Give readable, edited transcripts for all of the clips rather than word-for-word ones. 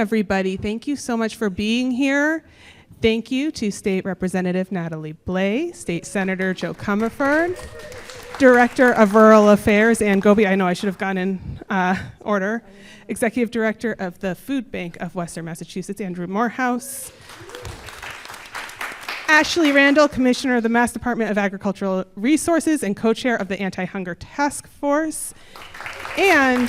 everybody. Thank you so much for being here. Thank you to State Representative Natalie Blais, State Senator Joe Comerford, Director of Rural Affairs Ann Goby. I know I should have gone in order. Executive Director of the Food Bank of Western Massachusetts, Andrew Morehouse. Ashley Randall, Commissioner of the Mass Department of Agricultural Resources and co-chair of the Anti-Hunger Task Force. And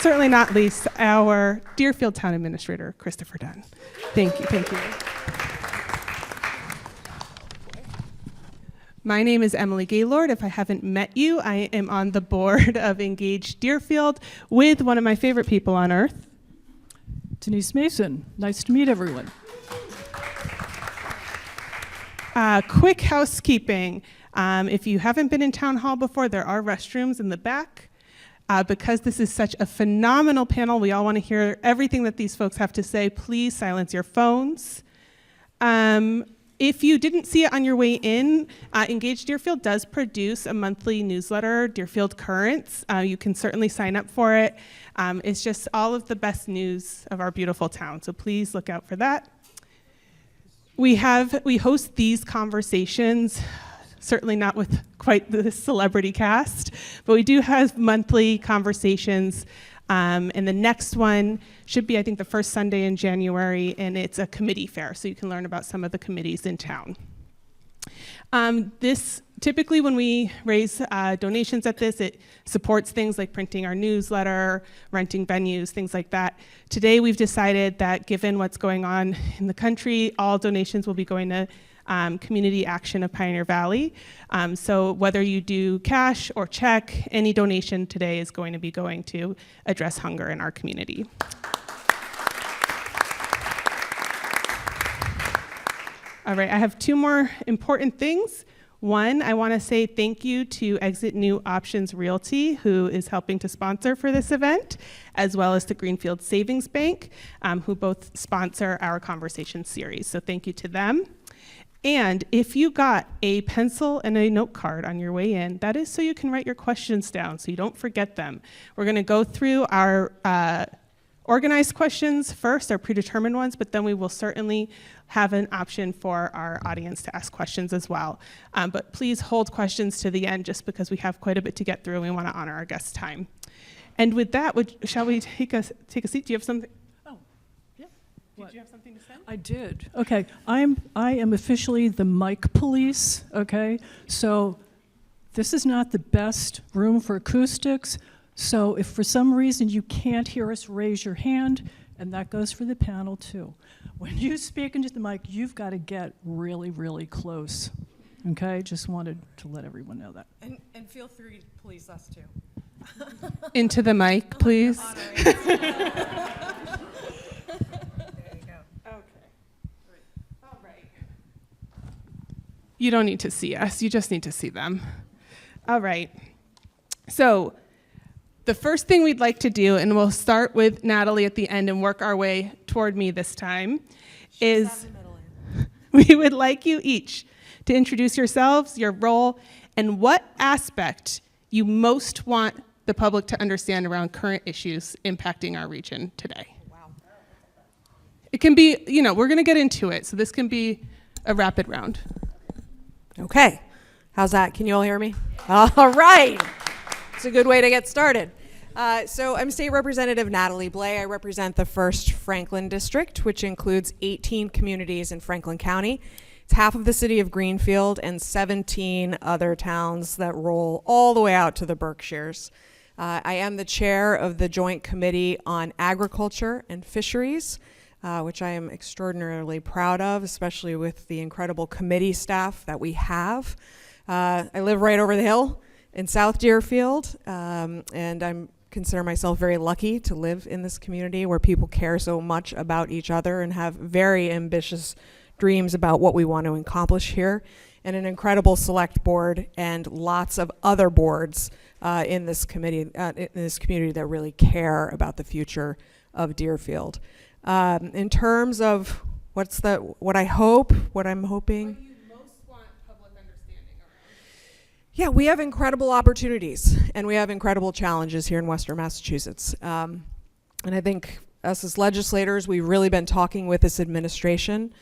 certainly not least, our Deerfield Town Administrator, Christopher Dunn. Thank you, thank you. My name is Emily Gaylord. If I haven't met you, I am on the board of Engage Deerfield with one of my favorite people on earth, Denise Mason. Nice to meet everyone. Quick housekeeping. If you haven't been in Town Hall before, there are restrooms in the back. Because this is such a phenomenal panel, we all want to hear everything that these folks have to say. Please silence your phones. If you didn't see it on your way in, Engage Deerfield does produce a monthly newsletter, Deerfield Currents. You can certainly sign up for it. It's just all of the best news of our beautiful town, so please look out for that. We host these conversations, certainly not with quite the celebrity cast, but we do have monthly conversations. And the next one should be, I think, the first Sunday in January, and it's a committee fair, so you can learn about some of the committees in town. Typically when we raise donations at this, it supports things like printing our newsletter, renting venues, things like that. Today we've decided that given what's going on in the country, all donations will be going to Community Action of Pioneer Valley. So whether you do cash or check, any donation today is going to be going to address hunger in our community. All right, I have two more important things. One, I want to say thank you to Exit New Options Realty, who is helping to sponsor for this event, as well as to Greenfield Savings Bank, who both sponsor our conversation series. So thank you to them. And if you got a pencil and a note card on your way in, that is so you can write your questions down so you don't forget them. We're going to go through our organized questions first, our predetermined ones, but then we will certainly have an option for our audience to ask questions as well. But please hold questions to the end just because we have quite a bit to get through and we want to honor our guest time. And with that, shall we take a seat? Do you have something? Oh, yeah. Did you have something to say? I did. Okay, I am officially the mic police, okay? So this is not the best room for acoustics, so if for some reason you can't hear us, raise your hand, and that goes for the panel too. When you speak into the mic, you've got to get really, really close, okay? Just wanted to let everyone know that. And feel free to police us too. Into the mic, please. You don't need to see us, you just need to see them. All right, so the first thing we'd like to do, and we'll start with Natalie at the end and work our way toward me this time, is we would like you each to introduce yourselves, your role, and what aspect you most want the public to understand around current issues impacting our region today. Wow. It can be, we're gonna get into it, so this can be a rapid round. Okay, how's that? Can you all hear me? All right, it's a good way to get started. So I'm State Representative Natalie Blais. I represent the 1st Franklin District, which includes 18 communities in Franklin County. It's half of the city of Greenfield and 17 other towns that roll all the way out to the Berkshires. I am the chair of the Joint Committee on Agriculture and Fisheries, which I am extraordinarily proud of, especially with the incredible committee staff that we have. I live right over the hill in South Deerfield, and I consider myself very lucky to live in this community where people care so much about each other and have very ambitious dreams about what we want to accomplish here, and an incredible select board and lots of other boards in this community that really care about the future of Deerfield. In terms of what I'm hoping. What do you most want public understanding around? Yeah, we have incredible opportunities and we have incredible challenges here in Western Massachusetts. And I think us as legislators, we've really been talking with this administration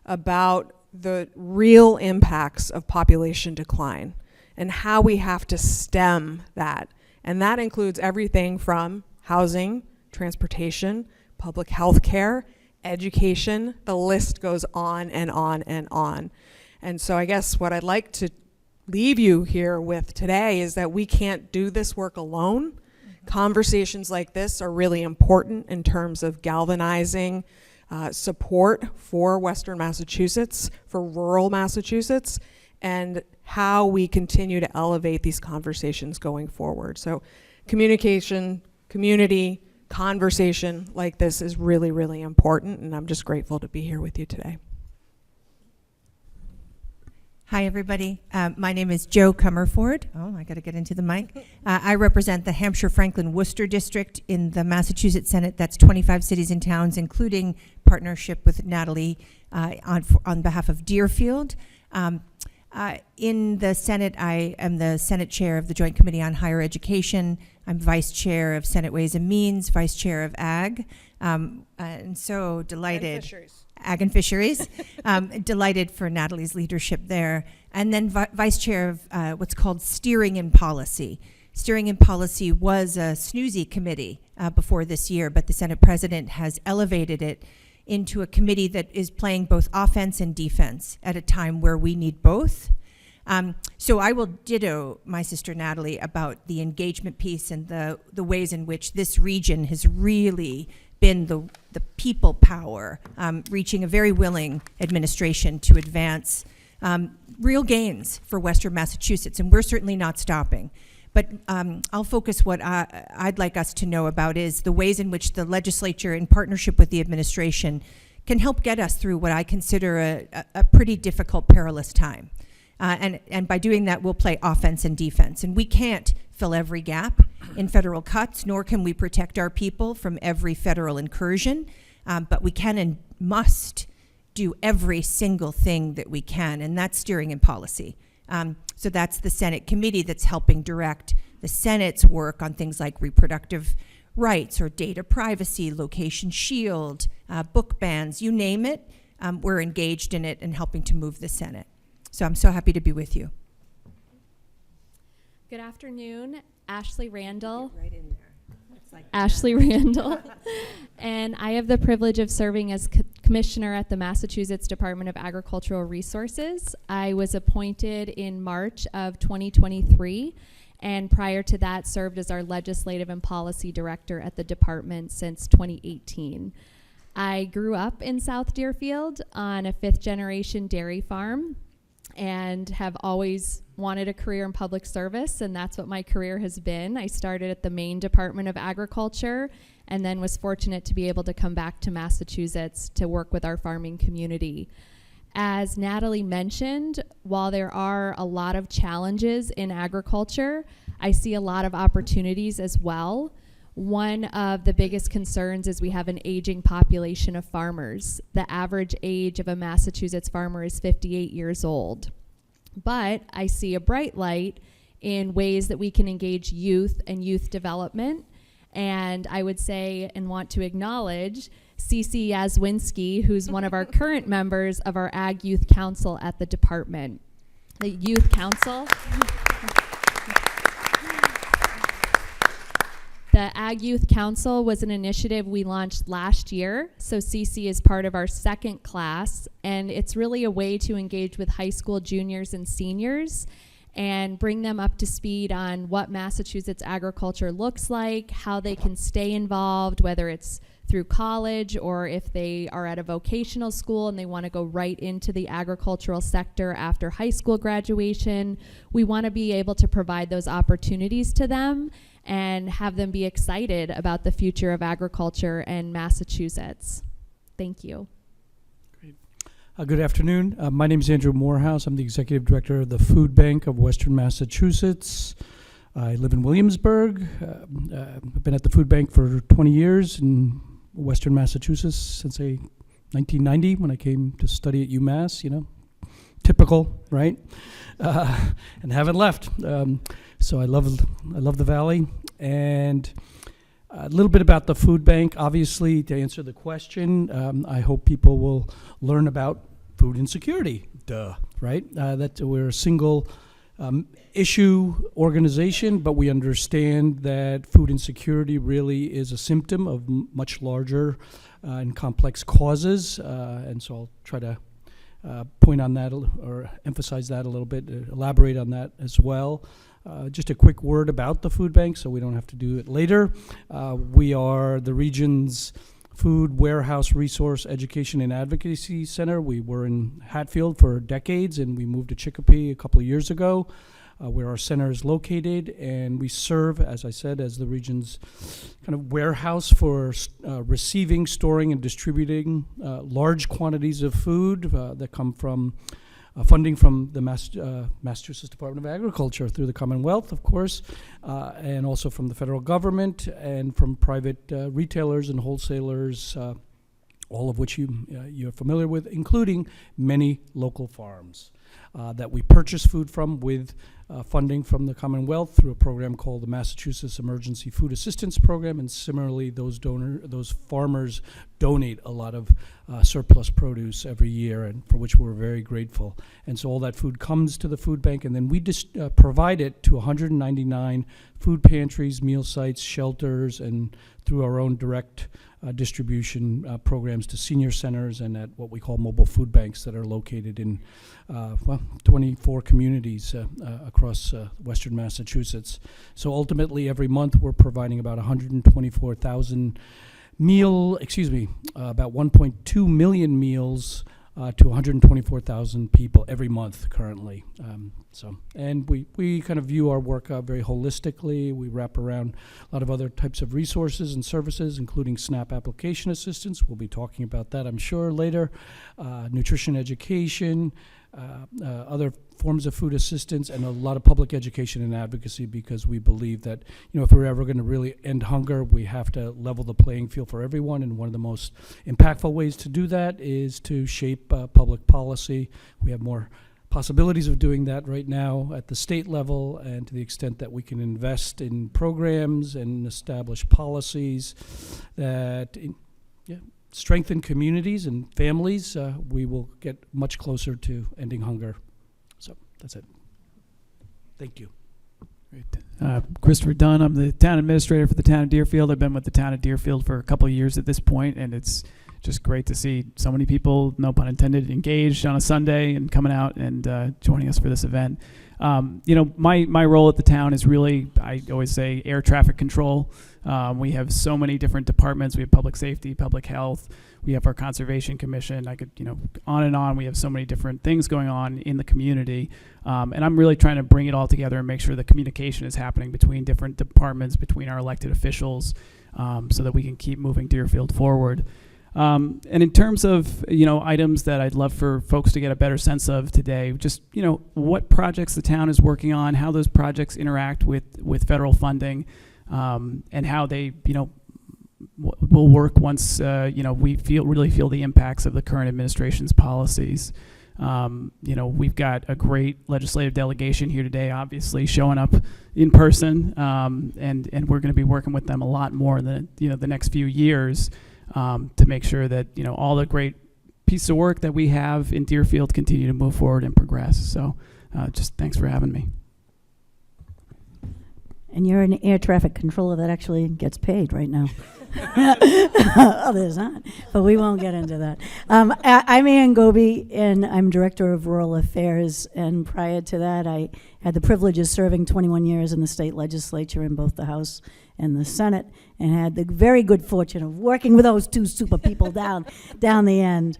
about the real impacts of population decline and how we have to stem that. And that includes everything from housing, transportation, public health care, education. The list goes on and on and on. And so I guess what I'd like to leave you here with today is that we can't do this work alone. Conversations like this are really important in terms of galvanizing support for Western Massachusetts, for rural Massachusetts, and how we continue to elevate these conversations going forward. So communication, community, conversation like this is really, really important, and I'm just grateful to be here with you today. Hi, everybody. My name is Jo Comerford. Oh, I got to get into the mic. I represent the Hampshire-Franklin-Worcester District in the Massachusetts Senate. That's 25 cities and towns, including partnership with Natalie on behalf of Deerfield. In the Senate, I am the Senate Chair of the Joint Committee on Higher Education. I'm Vice Chair of Senate Ways and Means, Vice Chair of Ag, and so delighted. And fisheries. Ag and Fisheries. Delighted for Natalie's leadership there. And then Vice Chair of what's called Steering and Policy. Steering and Policy was a snoozy committee before this year, but the Senate President has elevated it into a committee that is playing both offense and defense at a time where we need both. So I will ditto my sister Natalie about the engagement piece and the ways in which this region has really been the people power, reaching a very willing administration to advance real gains for Western Massachusetts, and we're certainly not stopping. But I'll focus what I'd like us to know about is the ways in which the legislature, in partnership with the administration, can help get us through what I consider a pretty difficult, perilous time. And by doing that, we'll play offense and defense. And we can't fill every gap in federal cuts, nor can we protect our people from every federal incursion. But we can and must do every single thing that we can, and that's steering and policy. So that's the Senate committee that's helping direct the Senate's work on things like reproductive rights or data privacy, location shield, book bans, you name it. We're engaged in it and helping to move the Senate. So I'm so happy to be with you. Good afternoon, Ashley Randall. Right in there. Like Ashley Randall. And I have the privilege of serving as Commissioner at the Massachusetts Department of Agricultural Resources. I was appointed in March of 2023, and prior to that served as our Legislative and Policy Director at the department since 2018. I grew up in South Deerfield on a 5th-generation dairy farm and have always wanted a career in public service, and that's what my career has been. I started at the Maine Department of Agriculture and then was fortunate to be able to come back to Massachusetts to work with our farming community. As Natalie mentioned, while there are a lot of challenges in agriculture, I see a lot of opportunities as well. One of the biggest concerns is we have an aging population of farmers. The average age of a Massachusetts farmer is 58 years old. But I see a bright light in ways that we can engage youth and youth development. And I would say and want to acknowledge Cece Yazwinski, who's one of our current members of our Ag Youth Council at the department. The Youth Council. The Ag Youth Council was an initiative we launched last year, so CC is part of our second class, and it's really a way to engage with high school juniors and seniors and bring them up to speed on what Massachusetts agriculture looks like, how they can stay involved, whether it's through college or if they are at a vocational school and they want to go right into the agricultural sector after high school graduation. We want to be able to provide those opportunities to them and have them be excited about the future of agriculture in Massachusetts. Thank you. Great. Good afternoon. My name is Andrew Morehouse. I'm the Executive Director of the Food Bank of Western Massachusetts. I live in Williamsburg. I've been at the Food Bank for 20 years in Western Massachusetts since 1990 when I came to study at UMass, you know. Typical, right? And haven't left. So I love the Valley, and A little bit about the food bank. Obviously, to answer the question, I hope people will learn about food insecurity. Duh, right? That we're a single issue organization, but we understand that food insecurity really is a symptom of much larger and complex causes. And so I'll try to point on that or emphasize that a little bit, elaborate on that as well. Just a quick word about the food bank so we don't have to do it later. We are the region's food warehouse resource education and advocacy center. We were in Hatfield for decades, and we moved to Chicopee a couple of years ago, where our center is located, and we serve, as I said, as the region's kind of warehouse for receiving, storing, and distributing large quantities of food that come from funding from the Massachusetts Department of Agriculture through the Commonwealth, of course, and also from the federal government and from private retailers and wholesalers, all of which you're familiar with, including many local farms that we purchase food from with funding from the Commonwealth through a program called the Massachusetts Emergency Food Assistance Program, and similarly those farmers donate a lot of surplus produce every year, and for which we're very grateful. And so all that food comes to the food bank, and then we provide it to 199 food pantries, meal sites, shelters, and through our own direct distribution programs to senior centers and at what we call mobile food banks that are located in 24 communities across western Massachusetts. So ultimately, every month we're providing about 124,000 about 1.2 million meals to 124,000 people every month currently. And we kind of view our work very holistically. We wrap around a lot of other types of resources and services, including SNAP application assistance. We'll be talking about that, I'm sure, later. Nutrition education, other forms of food assistance, and a lot of public education and advocacy, because we believe that, if we're ever going to really end hunger, we have to level the playing field for everyone, and one of the most impactful ways to do that is to shape public policy. We have more possibilities of doing that right now at the state level, and to the extent that we can invest in programs and establish policies that strengthen communities and families, we will get much closer to ending hunger. So that's it. Thank you. Great. Christopher Dunn, I'm the town administrator for the town of Deerfield. I've been with the town of Deerfield for a couple of years at this point, and it's just great to see so many people, no pun intended, engaged on a Sunday and coming out and joining us for this event. My role at the town is really, I always say, air traffic control. We have so many different departments. We have public safety, public health. We have our conservation commission. I could, on and on. We have so many different things going on in the community. And I'm really trying to bring it all together and make sure the communication is happening between different departments, between our elected officials, so that we can keep moving Deerfield forward. And in terms of, items that I'd love for folks to get a better sense of today, just, what projects the town is working on, how those projects interact with federal funding, and how they, will work once, we really feel the impacts of the current administration's policies. We've got a great legislative delegation here today, obviously showing up in person, and we're going to be working with them a lot more in the next few years. To make sure that all the great pieces of work that we have in Deerfield continue to move forward and progress. So just thanks for having me. And you're an air traffic controller that actually gets paid right now. Others aren't, but we won't get into that. I'm Ann Goby, and I'm Director of Rural Affairs. And prior to that, I had the privilege of serving 21 years in the state legislature in both the House and the Senate, and had the very good fortune of working with those two super people down the end.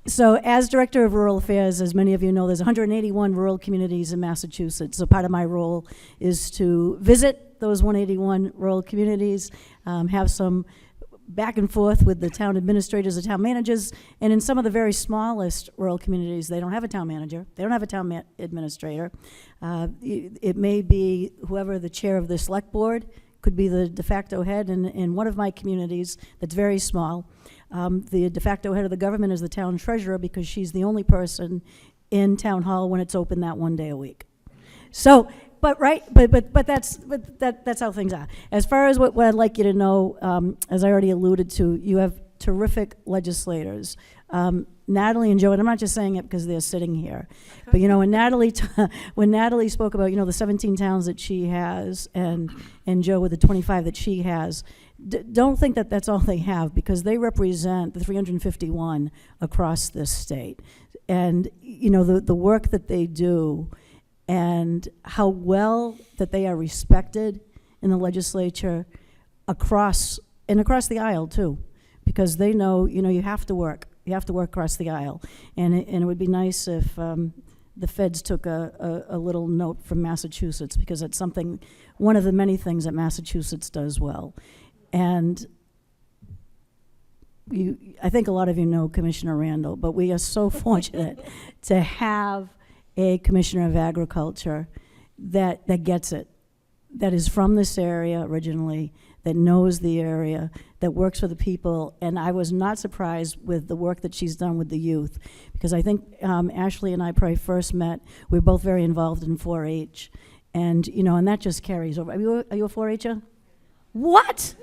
So as Director of Rural Affairs, as many of you know, there's 181 rural communities in Massachusetts. So part of my role is to visit those 181 rural communities, have some back and forth with the town administrators, the town managers, and in some of the very smallest rural communities, they don't have a town manager, they don't have a town administrator. It may be whoever the chair of the select board, could be the de facto head. In one of my communities that's very small, the de facto head of the government is the town treasurer, because she's the only person in town hall when it's open that one day a week. So, But right, but that's how things are. As far as what I'd like you to know, as I already alluded to, you have terrific legislators. Natalie and Joe, and I'm not just saying it because they're sitting here, but you know, when Natalie spoke about, you know, the 17 towns that she has, and Joe with the 25 that she has, don't think that that's all they have, because they represent the 351 across this state, and you know, the work that they do, and how well that they are respected in the legislature across the aisle too, because they know, you know, you have to work across the aisle, and it would be nice if the feds took a little note from Massachusetts, because it's one of the many things that Massachusetts does well. And I think a lot of you know Commissioner Randall, but we are so fortunate to have a Commissioner of Agriculture that gets it, that is from this area originally, that knows the area, that works for the people. And I was not surprised with the work that she's done with the youth, because I think Ashley and I probably first met, we were both very involved in 4-H. And, you know, and that just carries over. Are you a 4-H'er? What?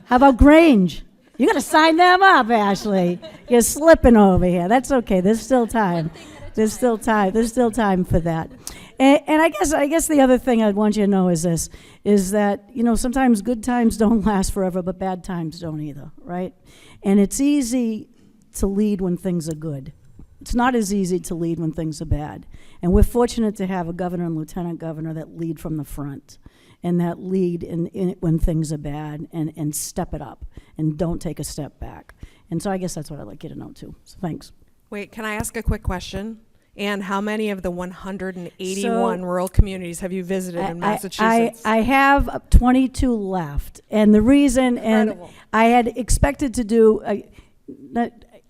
How about Grange? You got to sign them up, Ashley. You're slipping over here. That's okay. There's still time. There's still time. There's still time for that. And I guess the other thing I'd want you to know is this, is that, you know, sometimes good times don't last forever, but bad times don't either, right? And it's easy to lead when things are good. It's not as easy to lead when things are bad. And we're fortunate to have a governor and lieutenant governor that lead from the front, and that lead in when things are bad, and step it up and don't take a step back. And so I guess that's what I'd like you to know too. So thanks. Wait, can I ask a quick question? And how many of the 181 rural communities have you visited in Massachusetts? I have 22 left, and the reason, Incredible. and I had expected to do,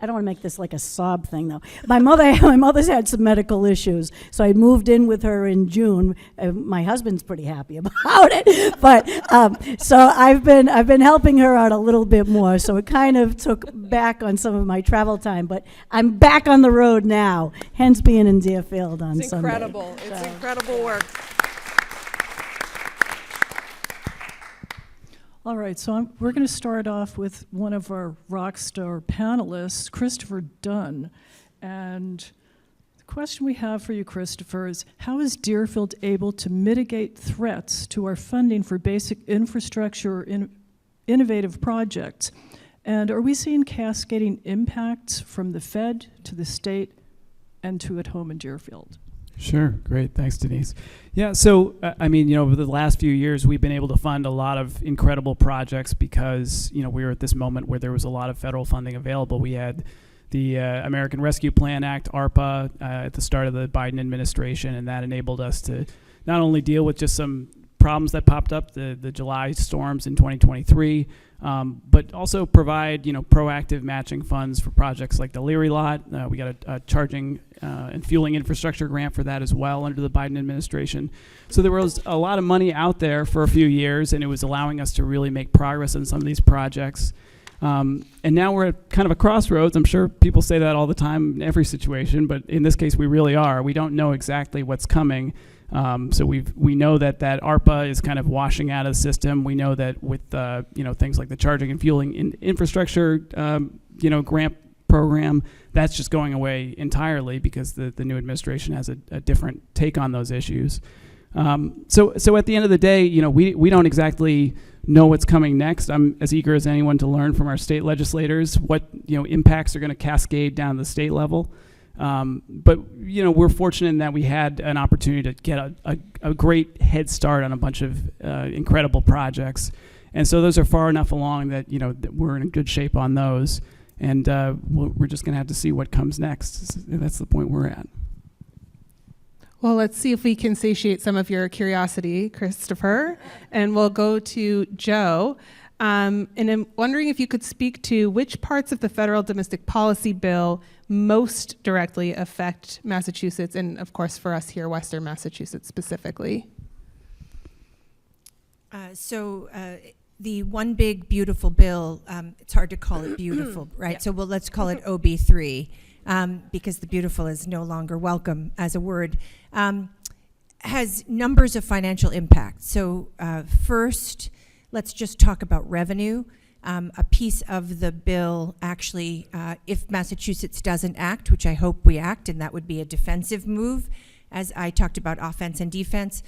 I don't want to make this like a sob thing though. My mother's had some medical issues, so I moved in with her in June. My husband's pretty happy about it, but so I've been helping her out a little bit more. So it kind of took back on some of my travel time, but I'm back on the road now. Hence being in Deerfield on It's Sunday. incredible. It's incredible work. All right, so we're going to start off with one of our rock star panelists, Christopher Dunn. And the question we have for you, Christopher, is how is Deerfield able to mitigate threats to our funding for basic infrastructure or innovative projects? And are we seeing cascading impacts from the Fed to the state and to at home in Deerfield? Sure, great, thanks Denise. Yeah, so I mean, you know, over the last few years we've been able to fund a lot of incredible projects because, you know, we were at this moment where there was a lot of federal funding available. We had the American Rescue Plan Act, ARPA, at the start of the Biden administration, and that enabled us to not only deal with just some problems that popped up, the July storms in 2023, but also provide, you know, proactive matching funds for projects like the Leary Lot. We got a charging and fueling infrastructure grant for that as well under the Biden administration. So there was a lot of money out there for a few years, and it was allowing us to really make progress on some of these projects. And now we're at kind of a crossroads. I'm sure people say that all the time in every situation, but in this case we really are. We don't know exactly what's coming. So we know that ARPA is kind of washing out of the system. We know that with you know, things like the charging and fueling infrastructure you know, grant program, that's just going away entirely because the new administration has a different take on those issues. So at the end of the day, you know, we don't exactly know what's coming next. I'm as eager as anyone to learn from our state legislators what, you know, impacts are going to cascade down the state level. But, you know, we're fortunate in that we had an opportunity to get a great head start on a bunch of incredible projects. And so those are far enough along that, you know, that we're in good shape on those. And we're just going to have to see what comes next. That's the point we're at. Well, let's see if we can satiate some of your curiosity, Christopher. And we'll go to Joe. And I'm wondering if you could speak to which parts of the federal domestic policy bill most directly affect Massachusetts, and of course for us here, Western Massachusetts specifically. The one big beautiful bill, it's hard to call it beautiful, right? Yeah. So let's call it OB3 because the beautiful is no longer welcome as a word. has numbers of financial impact. So first, let's just talk about revenue. A piece of the bill actually, if Massachusetts doesn't act, which I hope we act, and that would be a defensive move, as I talked about offense and defense,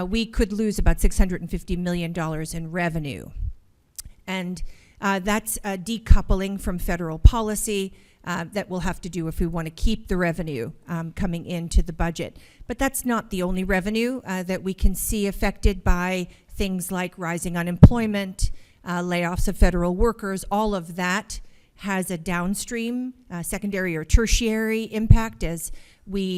we could lose about $650 million in revenue. And that's decoupling from federal policy that we'll have to do if we want to keep the revenue coming into the budget. But that's not the only revenue that we can see affected by things like rising unemployment, layoffs of federal workers. All of that has a downstream, secondary or tertiary impact as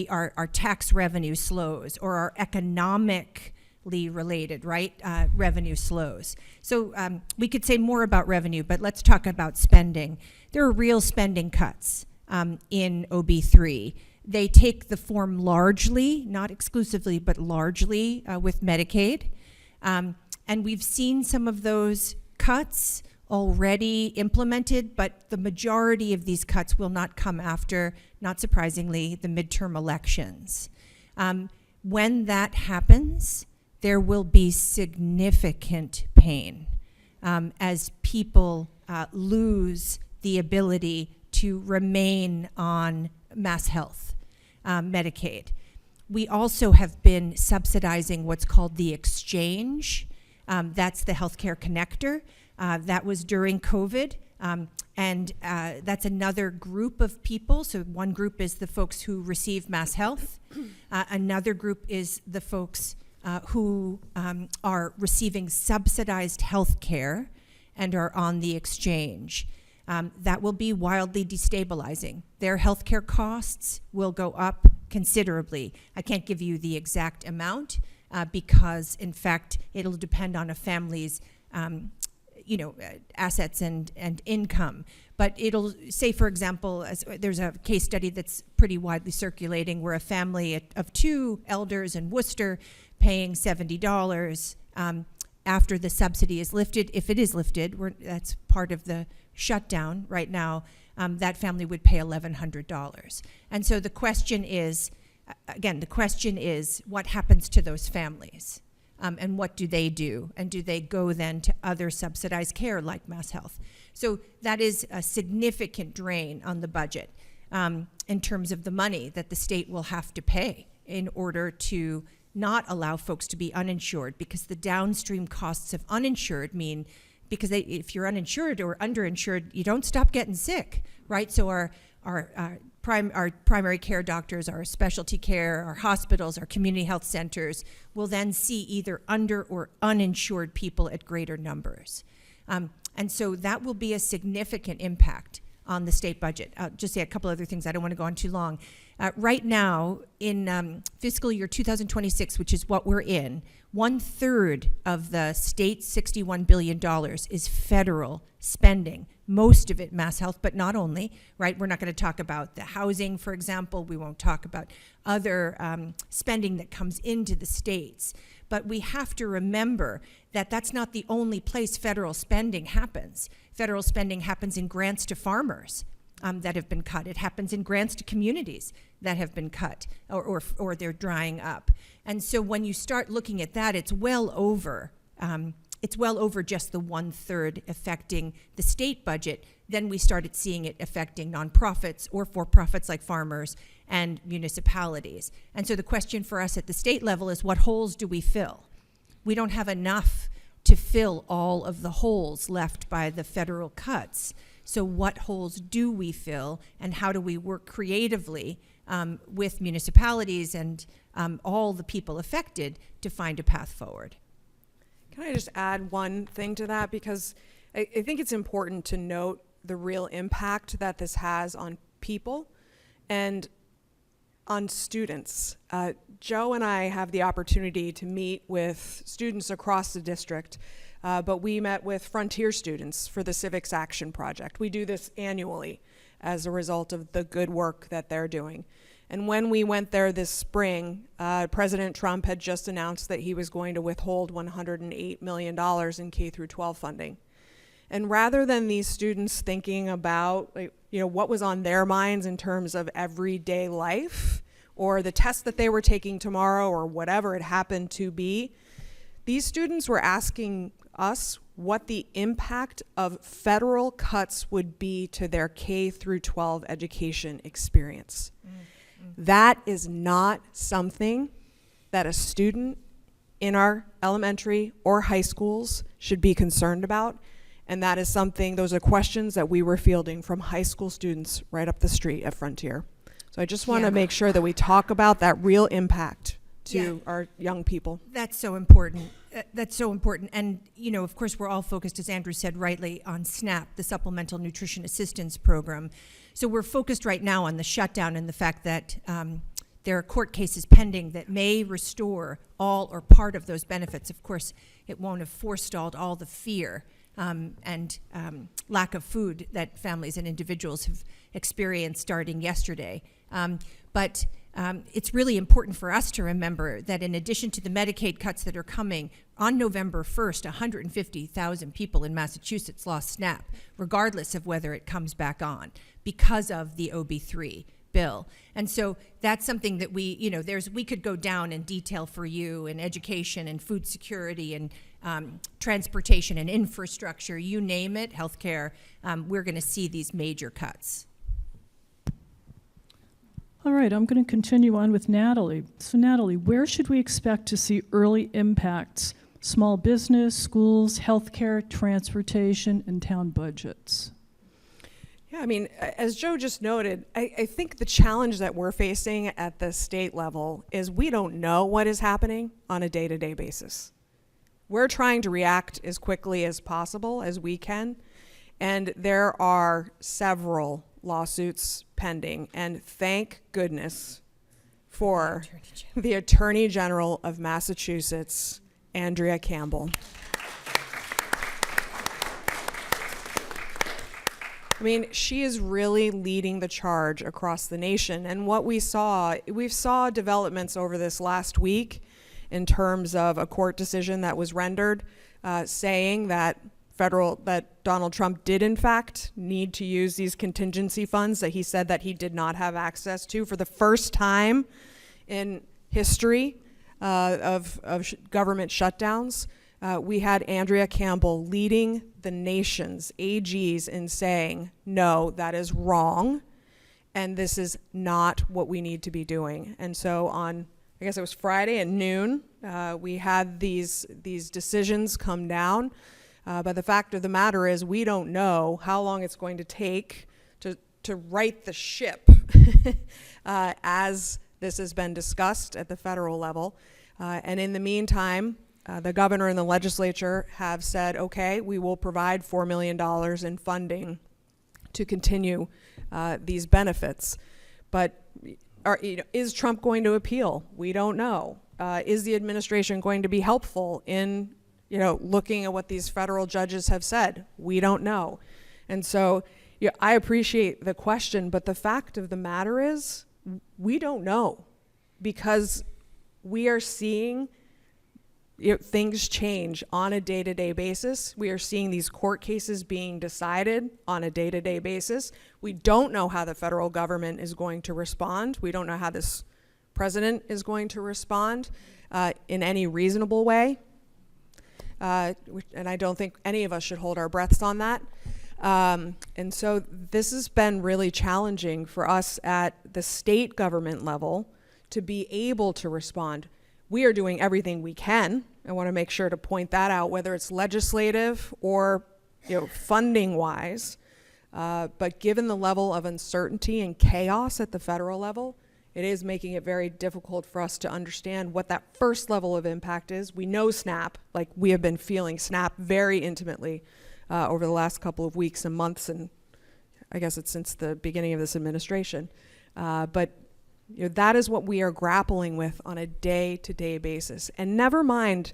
our tax revenue slows, or our economically related, right, revenue slows. So we could say more about revenue, but let's talk about spending. There are real spending cuts in OB3. They take the form largely, not exclusively, but largely with Medicaid. And we've seen some of those cuts already implemented, but the majority of these cuts will not come after, not surprisingly, the midterm elections. When that happens, there will be significant pain as people lose the ability to remain on mass health, Medicaid. We also have been subsidizing what's called the exchange. That's the healthcare connector. That was during COVID. And that's another group of people. So one group is the folks who receive mass health. Another group is the folks who are receiving subsidized health care and are on the exchange. That will be wildly destabilizing. Their healthcare costs will go up considerably. I can't give you the exact amount because, in fact, it'll depend on a family's assets and income. But it'll say, for example, there's a case study that's pretty widely circulating where a family of 2 elders in Worcester paying $70 after the subsidy is lifted. If it is lifted, that's part of the shutdown right now, that family would pay $1,100. And so the question is, what happens to those families? And what do they do? And do they go then to other subsidized care like mass health? So that is a significant drain on the budget in terms of the money that the state will have to pay in order to not allow folks to be uninsured, because the downstream costs of uninsured mean, because if you're uninsured or underinsured, you don't stop getting sick, right? So our primary care doctors, our specialty care, our hospitals, our community health centers will then see either under or uninsured people at greater numbers. And so that will be a significant impact on the state budget. I'll just say a couple other things. I don't want to go on too long. Right now, in fiscal year 2026, which is what we're in, 1/3 of the state's $61 billion is federal spending. Most of it mass health, but not only, right? We're not going to talk about the housing, for example. We won't talk about other spending that comes into the states. But we have to remember that that's not the only place federal spending happens. Federal spending happens in grants to farmers that have been cut. It happens in grants to communities that have been cut or they're drying up. And so when you start looking at that, it's well over just the 1/3 affecting the state budget. Then we started seeing it affecting nonprofits or for-profits like farmers and municipalities. And so the question for us at the state level is, what holes do we fill? We don't have enough to fill all of the holes left by the federal cuts. So what holes do we fill, and how do we work creatively with municipalities and all the people affected to find a path forward? Can I just add one thing to that? Because I think it's important to note the real impact that this has on people and on students. Joe and I have the opportunity to meet with students across the district, but we met with Frontier students for the Civics Action Project. We do this annually as a result of the good work that they're doing. And when we went there this spring, President Trump had just announced that he was going to withhold $108 million in K-12 funding. And rather than these students thinking about what was on their minds in terms of everyday life, or the test that they were taking tomorrow or whatever it happened to be, these students were asking us what the impact of federal cuts would be to their K through 12 education experience. That is not something that a student in our elementary or high schools should be concerned about. And that is something, those are questions that we were fielding from high school students right up the street at Frontier. So I just want to make sure that we talk about that real impact to our young people. That's so important. That's so important. And, you know, of course, we're all focused, as Andrew said rightly, on SNAP, the Supplemental Nutrition Assistance Program. So we're focused right now on the shutdown and the fact that there are court cases pending that may restore all or part of those benefits. Of course, it won't have forestalled all the fear and lack of food that families and individuals have experienced starting yesterday. But it's really important for us to remember that in addition to the Medicaid cuts that are coming, on November 1st, 150,000 people in Massachusetts lost SNAP, regardless of whether it comes back on, because of the OB3 bill. And so that's something that we, you know, we could go down in detail for you in education and food security and transportation and infrastructure, you name it, healthcare. We're going to see these major cuts. All right, I'm going to continue on with Natalie. So Natalie, where should we expect to see early impacts? Small business, schools, healthcare, transportation, and town budgets. Yeah, I mean, as Joe just noted, I think the challenge that we're facing at the state level is we don't know what is happening on a day-to-day basis. We're trying to react as quickly as possible as we can, and there are several lawsuits pending, and thank goodness for the Attorney General of Massachusetts, Andrea Campbell. I mean, she is really leading the charge across the nation. And what we saw developments over this last week in terms of a court decision that was rendered saying that Donald Trump did in fact need to use these contingency funds that he said that he did not have access to for the first time in history of government shutdowns. We had Andrea Campbell leading the nation's AGs in saying, no, that is wrong, and this is not what we need to be doing. And so on, I guess it was Friday at noon, we had these decisions come down. But the fact of the matter is we don't know how long it's going to take to right the ship as this has been discussed at the federal level. And in the meantime, the governor and the legislature have said, okay, we will provide $4 million in funding to continue these benefits. But is Trump going to appeal? We don't know. Is the administration going to be helpful in looking at what these federal judges have said? We don't know. And so I appreciate the question, but the fact of the matter is we don't know, because we are seeing things change on a day-to-day basis. We are seeing these court cases being decided on a day-to-day basis. We don't know how the federal government is going to respond. We don't know how this president is going to respond in any reasonable way. And I don't think any of us should hold our breaths on that. And so this has been really challenging for us at the state government level to be able to respond. We are doing everything we can. I want to make sure to point that out, whether it's legislative or funding wise. But given the level of uncertainty and chaos at the federal level, it is making it very difficult for us to understand what that first level of impact is. We know SNAP, like we have been feeling SNAP very intimately over the last couple of weeks and months, and I guess it's since the beginning of this administration. But that is what we are grappling with on a day-to-day basis. And never mind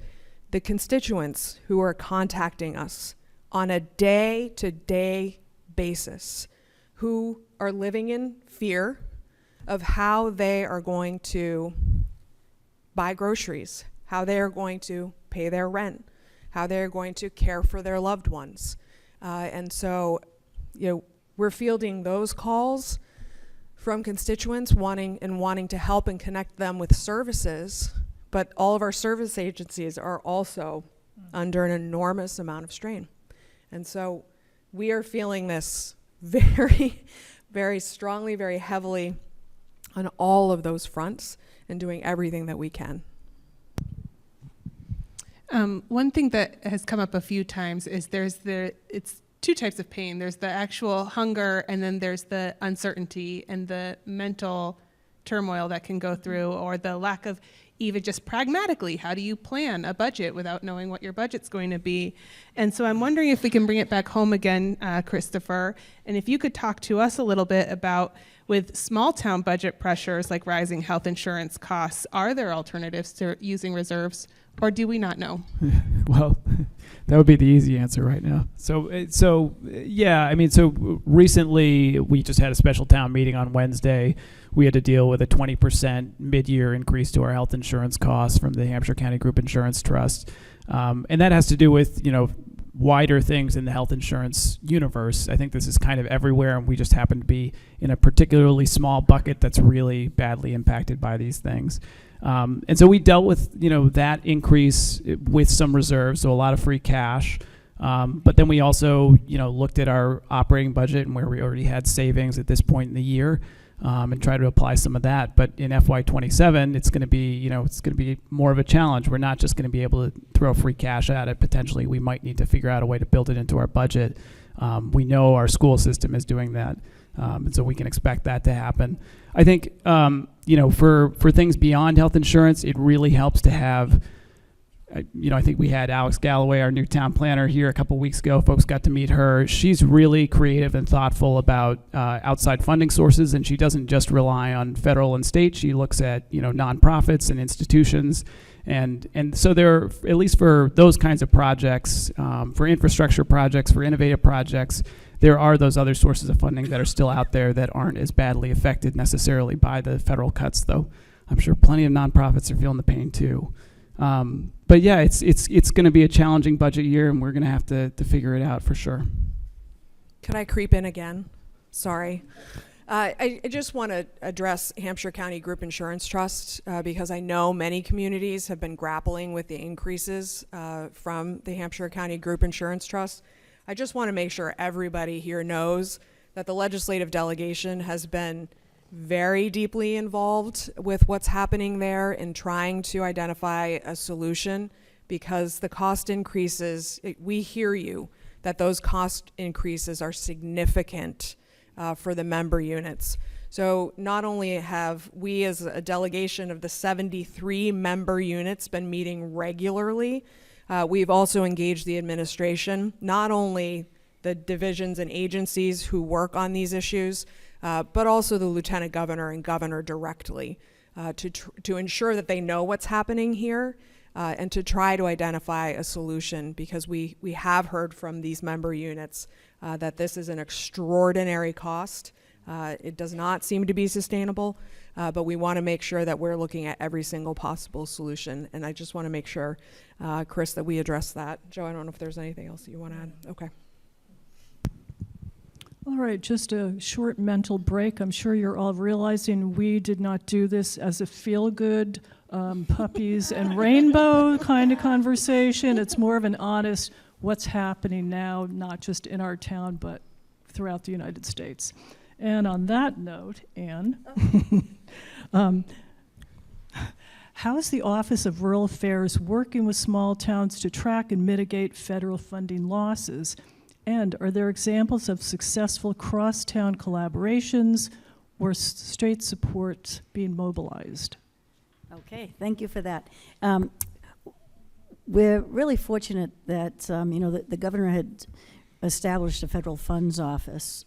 the constituents who are contacting us on a day-to-day basis, who are living in fear of how they are going to buy groceries, how they are going to pay their rent, how they're going to care for their loved ones. And so, we're fielding those calls, from constituents wanting to help and connect them with services, but all of our service agencies are also under an enormous amount of strain. And so we are feeling this very, very strongly, very heavily on all of those fronts and doing everything that we can. One thing that has come up a few times is it's two types of pain. There's the actual hunger, and then there's the uncertainty and the mental turmoil that can go through, or the lack of even just pragmatically, how do you plan a budget without knowing what your budget's going to be? And so I'm wondering if we can bring it back home again, Christopher, and if you could talk to us a little bit about, with small town budget pressures like rising health insurance costs, are there alternatives to using reserves, or do we not know? Well, that would be the easy answer right now. So recently we just had a special town meeting on Wednesday. We had to deal with a 20% mid-year increase to our health insurance costs from the Hampshire County Group Insurance Trust. And that has to do with, wider things in the health insurance universe. I think this is kind of everywhere, and we just happen to be in a particularly small bucket that's really badly impacted by these things. And so we dealt with, that increase with some reserves, so a lot of free cash. But then we also, looked at our operating budget and where we already had savings at this point in the year, and try to apply some of that. But in FY27, it's going to be, more of a challenge. We're not just going to be able to throw free cash at it. Potentially, we might need to figure out a way to build it into our budget. We know our school system is doing that. And so we can expect that to happen. I think, for things beyond health insurance, it really helps to have, I think we had Alex Galloway, our new town planner, here a couple weeks ago. Folks got to meet her. She's really creative and thoughtful about outside funding sources, and she doesn't just rely on federal and state. She looks at, nonprofits and institutions. And so there are, at least for those kinds of projects, for infrastructure projects, for innovative projects, there are those other sources of funding that are still out there that aren't as badly affected necessarily by the federal cuts, though I'm sure plenty of nonprofits are feeling the pain too. But yeah, it's going to be a challenging budget year, and we're going to have to figure it out for sure. Could I creep in again? Sorry. I just want to address Hampshire County Group Insurance Trust because I know many communities have been grappling with the increases from the Hampshire County Group Insurance Trust. I just want to make sure everybody here knows that the legislative delegation has been very deeply involved with what's happening there and trying to identify a solution, because the cost increases, we hear you, that those cost increases are significant for the member units. So not only have we as a delegation of the 73 member units been meeting regularly, we've also engaged the administration, not only the divisions and agencies who work on these issues, but also the lieutenant governor and governor directly to ensure that they know what's happening here and to try to identify a solution, because we have heard from these member units that this is an extraordinary cost. It does not seem to be sustainable, but we want to make sure that we're looking at every single possible solution. And I just want to make sure, Chris, that we address that. Joe, I don't know if there's anything else that you want to add. Okay. All right, just a short mental break. I'm sure you're all realizing we did not do this as a feel-good, puppies and rainbow kind of conversation. It's more of an honest, what's happening now, not just in our town, but throughout the United States. And on that note, Anne, how is the Office of Rural Affairs working with small towns to track and mitigate federal funding losses? And are there examples of successful cross-town collaborations or state support being mobilized? Okay, thank you for that. We're really fortunate that, the governor had established a federal funds office,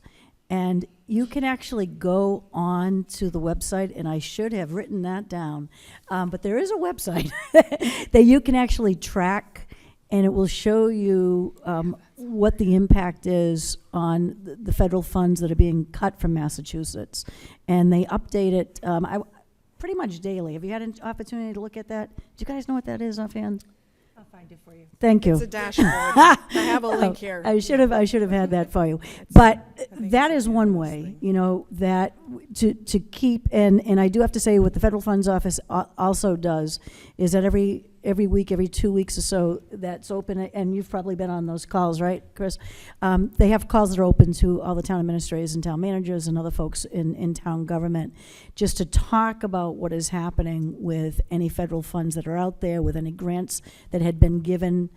and you can actually go on to the website, and I should have written that down, but there is a website that you can actually track, and it will show you what the impact is on the federal funds that are being cut from Massachusetts. And they update it pretty much daily. Have you had an opportunity to look at that? Do you guys know what that is offhand? find it for you. Thank you. It's a dashboard. I have a link here. I should have had that for you. But that is one way, you know, that to keep, and I do have to say what the Federal Funds Office also does is that every week, every 2 weeks or so, that's open, and you've probably been on those calls, right, Chris? They have calls that are open to all the town administrators and town managers and other folks in town government, just to talk about what is happening with any federal funds that are out there, with any grants that had been given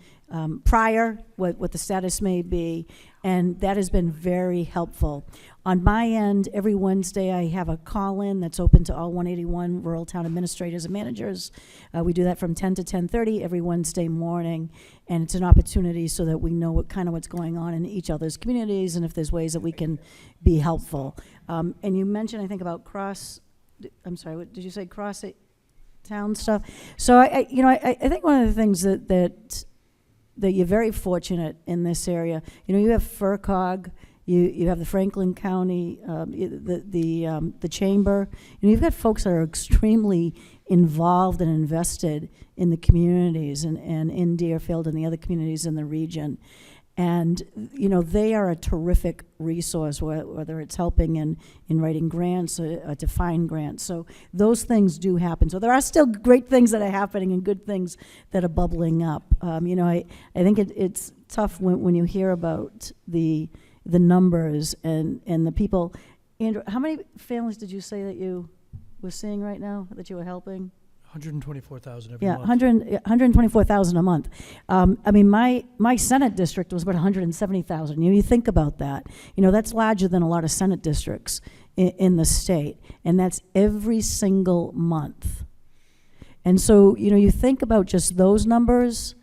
prior, what the status may be, and that has been very helpful. On my end, every Wednesday I have a call-in that's open to all 181 rural town administrators and managers. We do that from 10 to 10:30 every Wednesday morning, and it's an opportunity so that we know what's going on in each other's communities and if there's ways that we can be helpful. And you mentioned, I think, about I'm sorry, what did you say, cross-town stuff? So I think one of the things that you're very fortunate in this area. You know, you have FERCOG, you have the Franklin County, the chamber. You know, you've got folks that are extremely involved and invested in the communities and in Deerfield and the other communities in the region. And, you know, they are a terrific resource, whether it's helping in writing grants or to find grants. So those things do happen. So there are still great things that are happening and good things that are bubbling up. You know, I think it's tough when you hear about the numbers and the people. Andrew, how many families did you say that you were seeing right now, that you were helping? 124,000 every Yeah, month. 124,000 a month. I mean, my Senate district was about 170,000. You think about that. You know, that's larger than a lot of Senate districts in the state, and that's every single month. And so, you know, you think about just those numbers,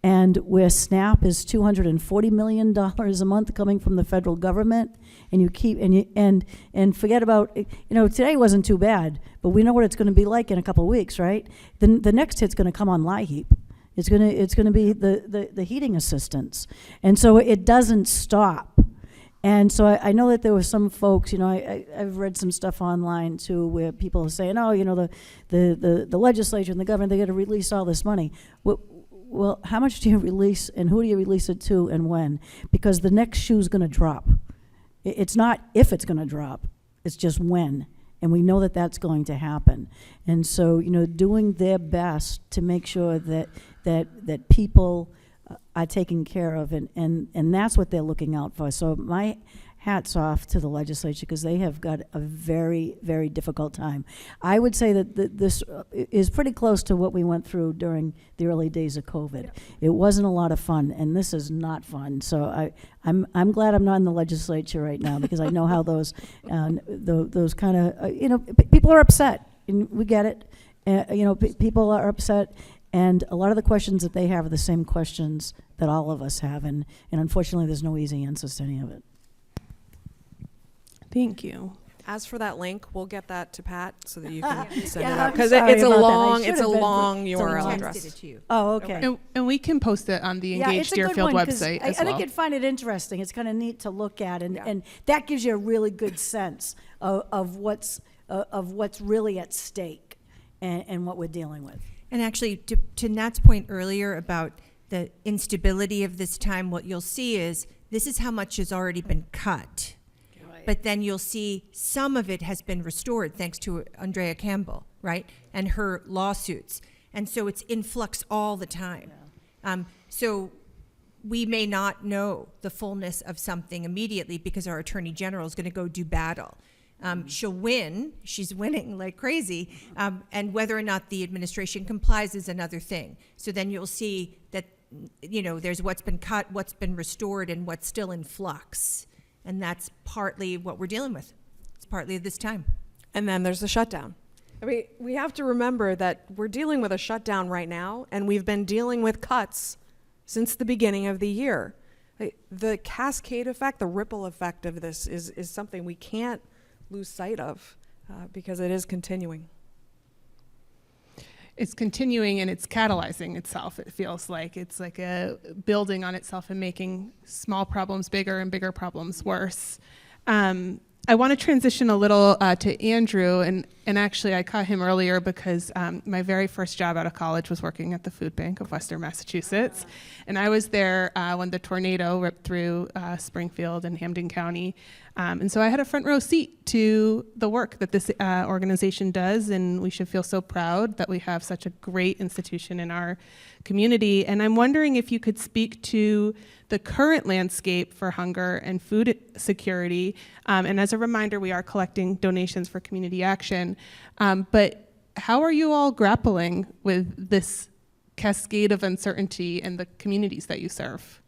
and where SNAP is $240 million a month coming from the federal government, and you keep and forget about, you know, today wasn't too bad, but we know what it's going to be like in a couple of weeks, right? The next hit's going to come on LIHEAP. It's going to be the heating assistance, and so it doesn't stop. And so I know that there were some folks, you know, I've read some stuff online too, where people are saying, oh, you know, the legislature and the government, they got to release all this money. Well, how much do you release, and who do you release it to, and when? Because the next shoe's going to drop. It's not if it's going to drop, it's just when. And we know that that's going to happen. And so, you know, doing their best to make sure that people are taken care of, and that's what they're looking out for. So my hats off to the legislature, because they have got a very, very difficult time. I would say that this is pretty close to what we went through during the early days of COVID. Yeah. It wasn't a lot of fun, and this is not fun. So I'm glad I'm not in the legislature right now, because I know how those kind of you know, people are upset, and we get it. You know, people are upset. And a lot of the questions that they have are the same questions that all of us have, and unfortunately there's no easy answers to any of it. Thank you. As for that link, we'll get that to Pat so that you can send it Yeah, out, because I'm sorry it's a about that. I long, should it's have a been- long So URL we address. texted it to you. Oh, okay. And we can post it on the Yeah, Engage it's a good Deerfield one, 'cause website I as well. think you'd find it interesting. It's kind of neat to look at, and, Yeah. and that gives you a really good sense of what's really at stake and what we're dealing with. And actually, to Nat's point earlier about the instability of this time, what you'll see is this is how much has already been cut. But then you'll see some of it has been restored thanks to Andrea Campbell, right? And her lawsuits. And so it's in flux all the time. Yeah. So we may not know the fullness of something immediately because our Attorney General is going to go do battle. She'll win. She's winning like crazy. And whether or not the administration complies is another thing. So then you'll see that, you know, there's what's been cut, what's been restored, and what's still in flux. And that's partly what we're dealing with. It's partly this time. And then there's the shutdown. I mean, we have to remember that we're dealing with a shutdown right now, and we've been dealing with cuts since the beginning of the year. The cascade effect, the ripple effect of this is something we can't lose sight of because it is continuing. It's continuing, and it's catalyzing itself. It feels like it's like a building on itself and making small problems bigger and bigger problems worse. I want to transition a little to Andrew, and And actually, I caught him earlier because my very first job out of college was working at the Food Bank of Western Massachusetts. And I was there when the tornado ripped through Springfield and Hampden County. And so I had a front row seat to the work that this organization does, and we should feel so proud that we have such a great institution in our community. And I'm wondering if you could speak to the current landscape for hunger and food security. And as a reminder, we are collecting donations for community action. But how are you all grappling with this cascade of uncertainty in the communities that you serve?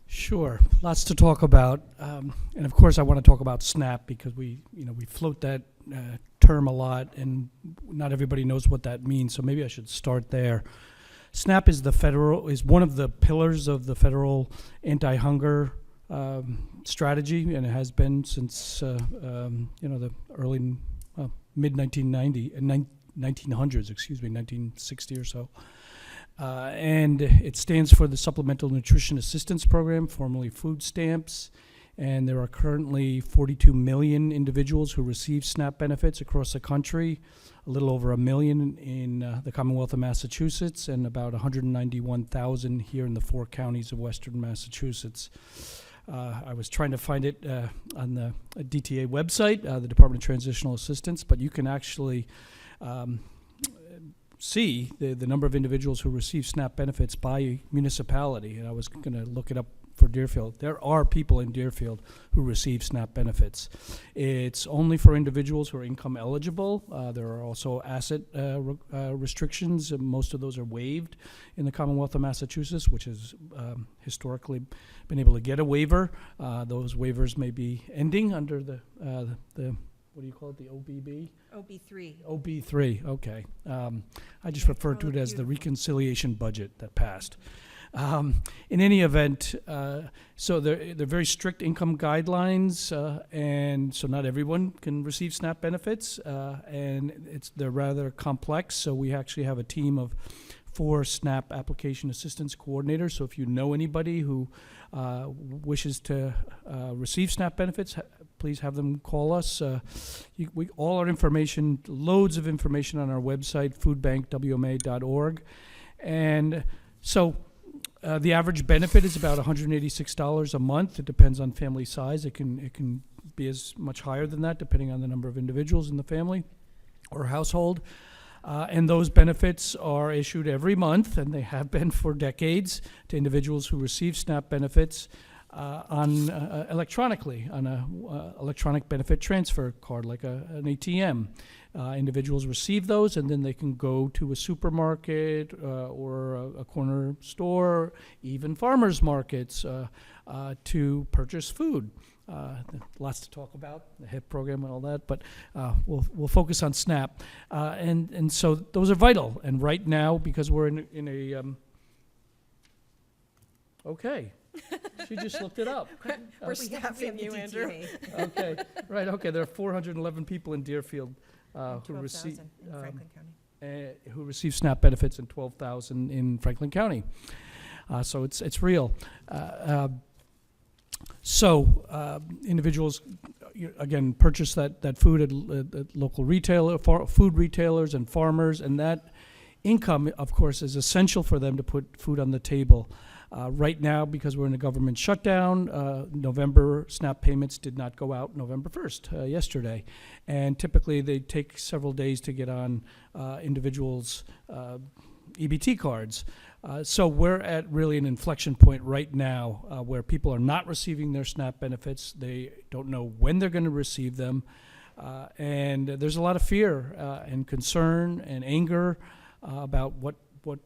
Sure, lots to talk about, and of course I want to talk about SNAP because we float that term a lot, and not everybody knows what that means. So maybe I should start there. SNAP is one of the pillars of the federal anti-hunger strategy, and it has been since the early mid 1900s, 1960 or so. And it stands for the Supplemental Nutrition Assistance Program, formerly food stamps. And there are currently 42 million individuals who receive SNAP benefits across the country, a little over 1 million in the Commonwealth of Massachusetts, and about 191,000 here in the 4 counties of Western Massachusetts. I was trying to find it on the DTA website, the Department of Transitional Assistance, but you can actually see the number of individuals who receive SNAP benefits by municipality, and I was going to look it up for Deerfield. There are people in Deerfield who receive SNAP benefits. It's only for individuals who are income eligible. There are also asset restrictions, and most of those are waived in the Commonwealth of Massachusetts, which has historically been able to get a waiver. Those waivers may be ending under the what do you call it, the OBB? OB3. OB3, okay. I just refer to it as the reconciliation budget that passed. In any event, so they're very strict income guidelines, and so not everyone can receive SNAP benefits, and they're rather complex. So we actually have a team of 4 SNAP application assistance coordinators. So if you know anybody who wishes to receive SNAP benefits, please have them call us. All our information, loads of information on our website, foodbankwma.org. And so the average benefit is about $186 a month. It depends on family size. It can be as much higher than that depending on the number of individuals in the family or household. And those benefits are issued every month, and they have been for decades, to individuals who receive SNAP benefits electronically on a electronic benefit transfer card, like an ATM. Individuals receive those, and then they can go to a supermarket or a corner store, even farmers markets, to purchase food. Lots to talk about, the HIP program and all that, but we'll focus on SNAP. And so those are vital. And right now, because we're in a okay. She just looked it up. We're staffing you, Andrew. Okay, right, okay. There are 411 people in Deerfield who receive in Franklin County. Who receive SNAP benefits, and 12,000 in Franklin County. So it's real. So individuals, again, purchase that food at local food retailers and farmers, and that income, of course, is essential for them to put food on the table. Right now, because we're in a government shutdown, November SNAP payments did not go out November 1st, yesterday. And typically they take several days to get on individuals' EBT cards. So we're at really an inflection point right now where people are not receiving their SNAP benefits. They don't know when they're going to receive them. And there's a lot of fear and concern and anger about what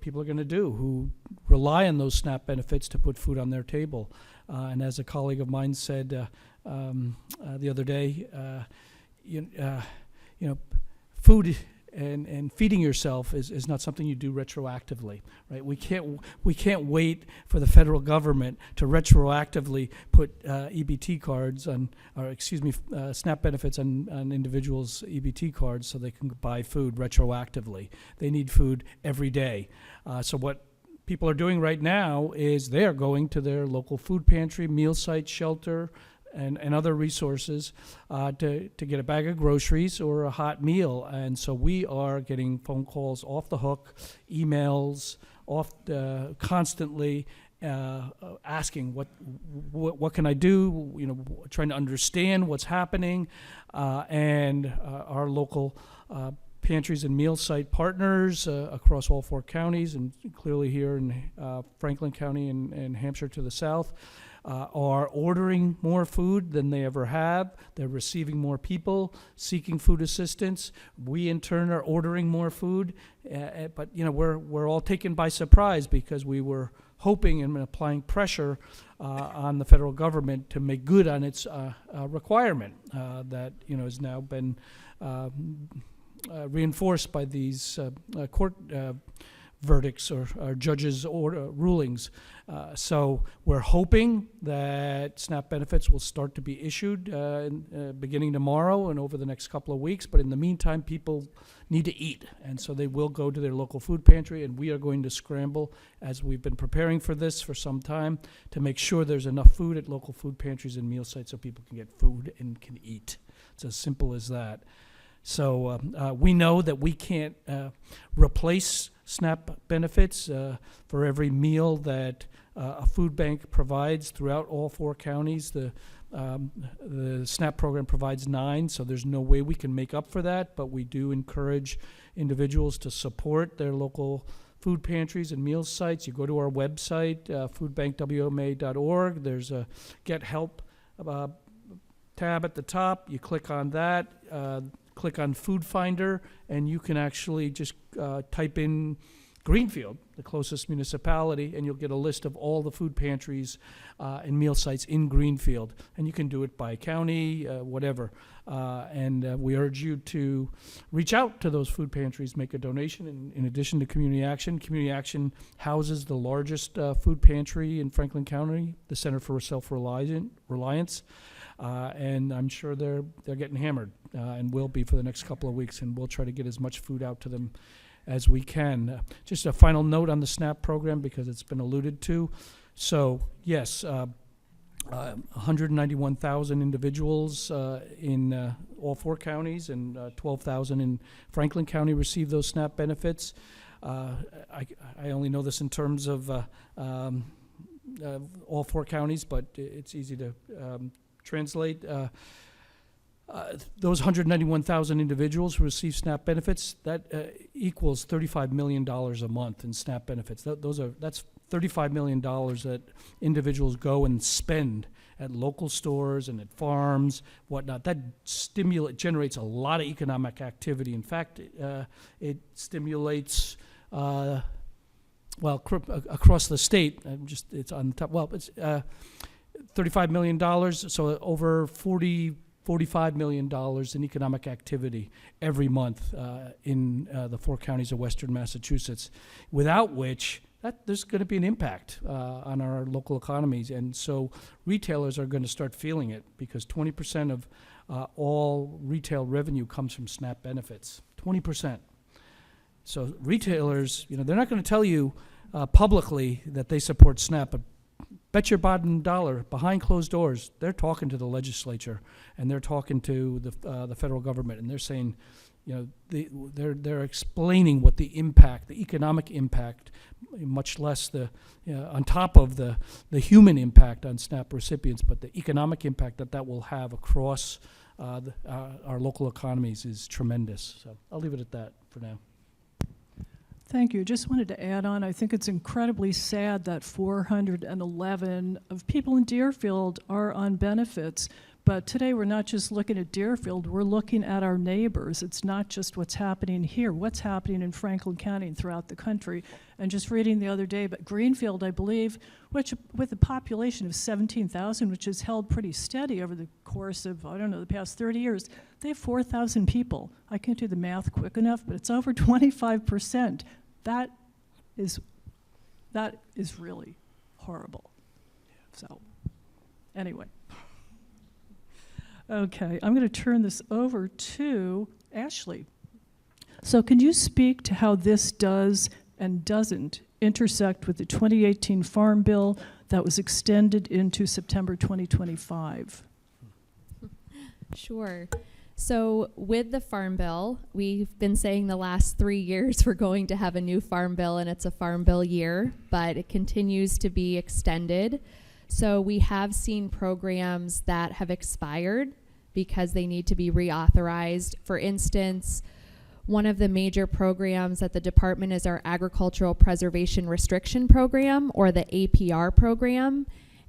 people are going to do who rely on those SNAP benefits to put food on their table. And as a colleague of mine said the other day, food and feeding yourself is not something you do retroactively, right? We can't wait for the federal government to retroactively put EBT cards on, or excuse me, SNAP benefits on individuals' EBT cards so they can buy food retroactively. They need food every day. So what people are doing right now is they are going to their local food pantry, meal site, shelter, and other resources to get a bag of groceries or a hot meal. And so we are getting phone calls off the hook, emails constantly, asking what can I do, trying to understand what's happening, and our local pantries and meal site partners across all 4 counties, and clearly here in Franklin County and Hampshire to the south, are ordering more food than they ever have. They're receiving more people seeking food assistance. We in turn are ordering more food, but we're all taken by surprise because we were hoping and applying pressure on the federal government to make good on its requirement that has now been reinforced by these court verdicts or judges' rulings. So we're hoping that SNAP benefits will start to be issued beginning tomorrow and over the next couple of weeks. But in the meantime, people need to eat, and so they will go to their local food pantry, and we are going to scramble, as we've been preparing for this for some time, to make sure there's enough food at local food pantries and meal sites so people can get food and can eat. It's as simple as that. So we know that we can't replace SNAP benefits for every meal that a food bank provides throughout all 4 counties. The SNAP program provides 9, so there's no way we can make up for that, but we do encourage individuals to support their local food pantries and meal sites. You go to our website, foodbankwma.org. There's a Get Help tab at the top. You click on that. Click on Food Finder, and you can actually just type in Greenfield, the closest municipality, and you'll get a list of all the food pantries and meal sites in Greenfield. And you can do it by county, whatever. And we urge you to reach out to those food pantries, make a donation. In addition to Community Action, Community Action houses the largest food pantry in Franklin County, the Center for Self-Reliance. And I'm sure they're getting hammered and will be for the next couple of weeks, and we'll try to get as much food out to them as we can. Just a final note on the SNAP program because it's been alluded to. So yes, 191,000 individuals in all 4 counties and 12,000 in Franklin County receive those SNAP benefits. I only know this in terms of all 4 counties, but it's easy to translate. Those 191,000 individuals who receive SNAP benefits, that equals $35 million a month in SNAP benefits. That's $35 million that individuals go and spend at local stores and at farms, whatnot. That generates a lot of economic activity. In fact, it stimulates across the state. It's on the top. Well, it's $35 million, so over $45 million in economic activity every month in the 4 counties of Western Massachusetts, without which there's going to be an impact on our local economies. And so retailers are going to start feeling it because 20% of all retail revenue comes from SNAP benefits, 20%. So retailers, they're not going to tell you publicly that they support SNAP, but bet your bottom dollar, behind closed doors, they're talking to the legislature and they're talking to the federal government, and they're saying, they're explaining what the impact, the economic impact, much less on top of the human impact on SNAP recipients, but the economic impact that will have across our local economies is tremendous. So I'll leave it at that for now. Thank you. Just wanted to add on, I think it's incredibly sad that 411 of people in Deerfield are on benefits. But today we're not just looking at Deerfield, we're looking at our neighbors. It's not just what's happening here, what's happening in Franklin County and throughout the country. And just reading the other day, but Greenfield, I believe, which with a population of 17,000, which has held pretty steady over the course of, the past 30 years, they have 4,000 people. I can't do the math quick enough, but it's over 25%. That is really horrible. So, anyway. Okay, I'm going to turn this over to Ashley. So can you speak to how this does and doesn't intersect with the 2018 Farm Bill that was extended into September 2025? Sure. So with the Farm Bill, we've been saying the last 3 years we're going to have a new Farm Bill, and it's a Farm Bill year, but it continues to be extended. So we have seen programs that have expired because they need to be reauthorized. For instance, one of the major programs at the department is our Agricultural Preservation Restriction Program, or the APR program.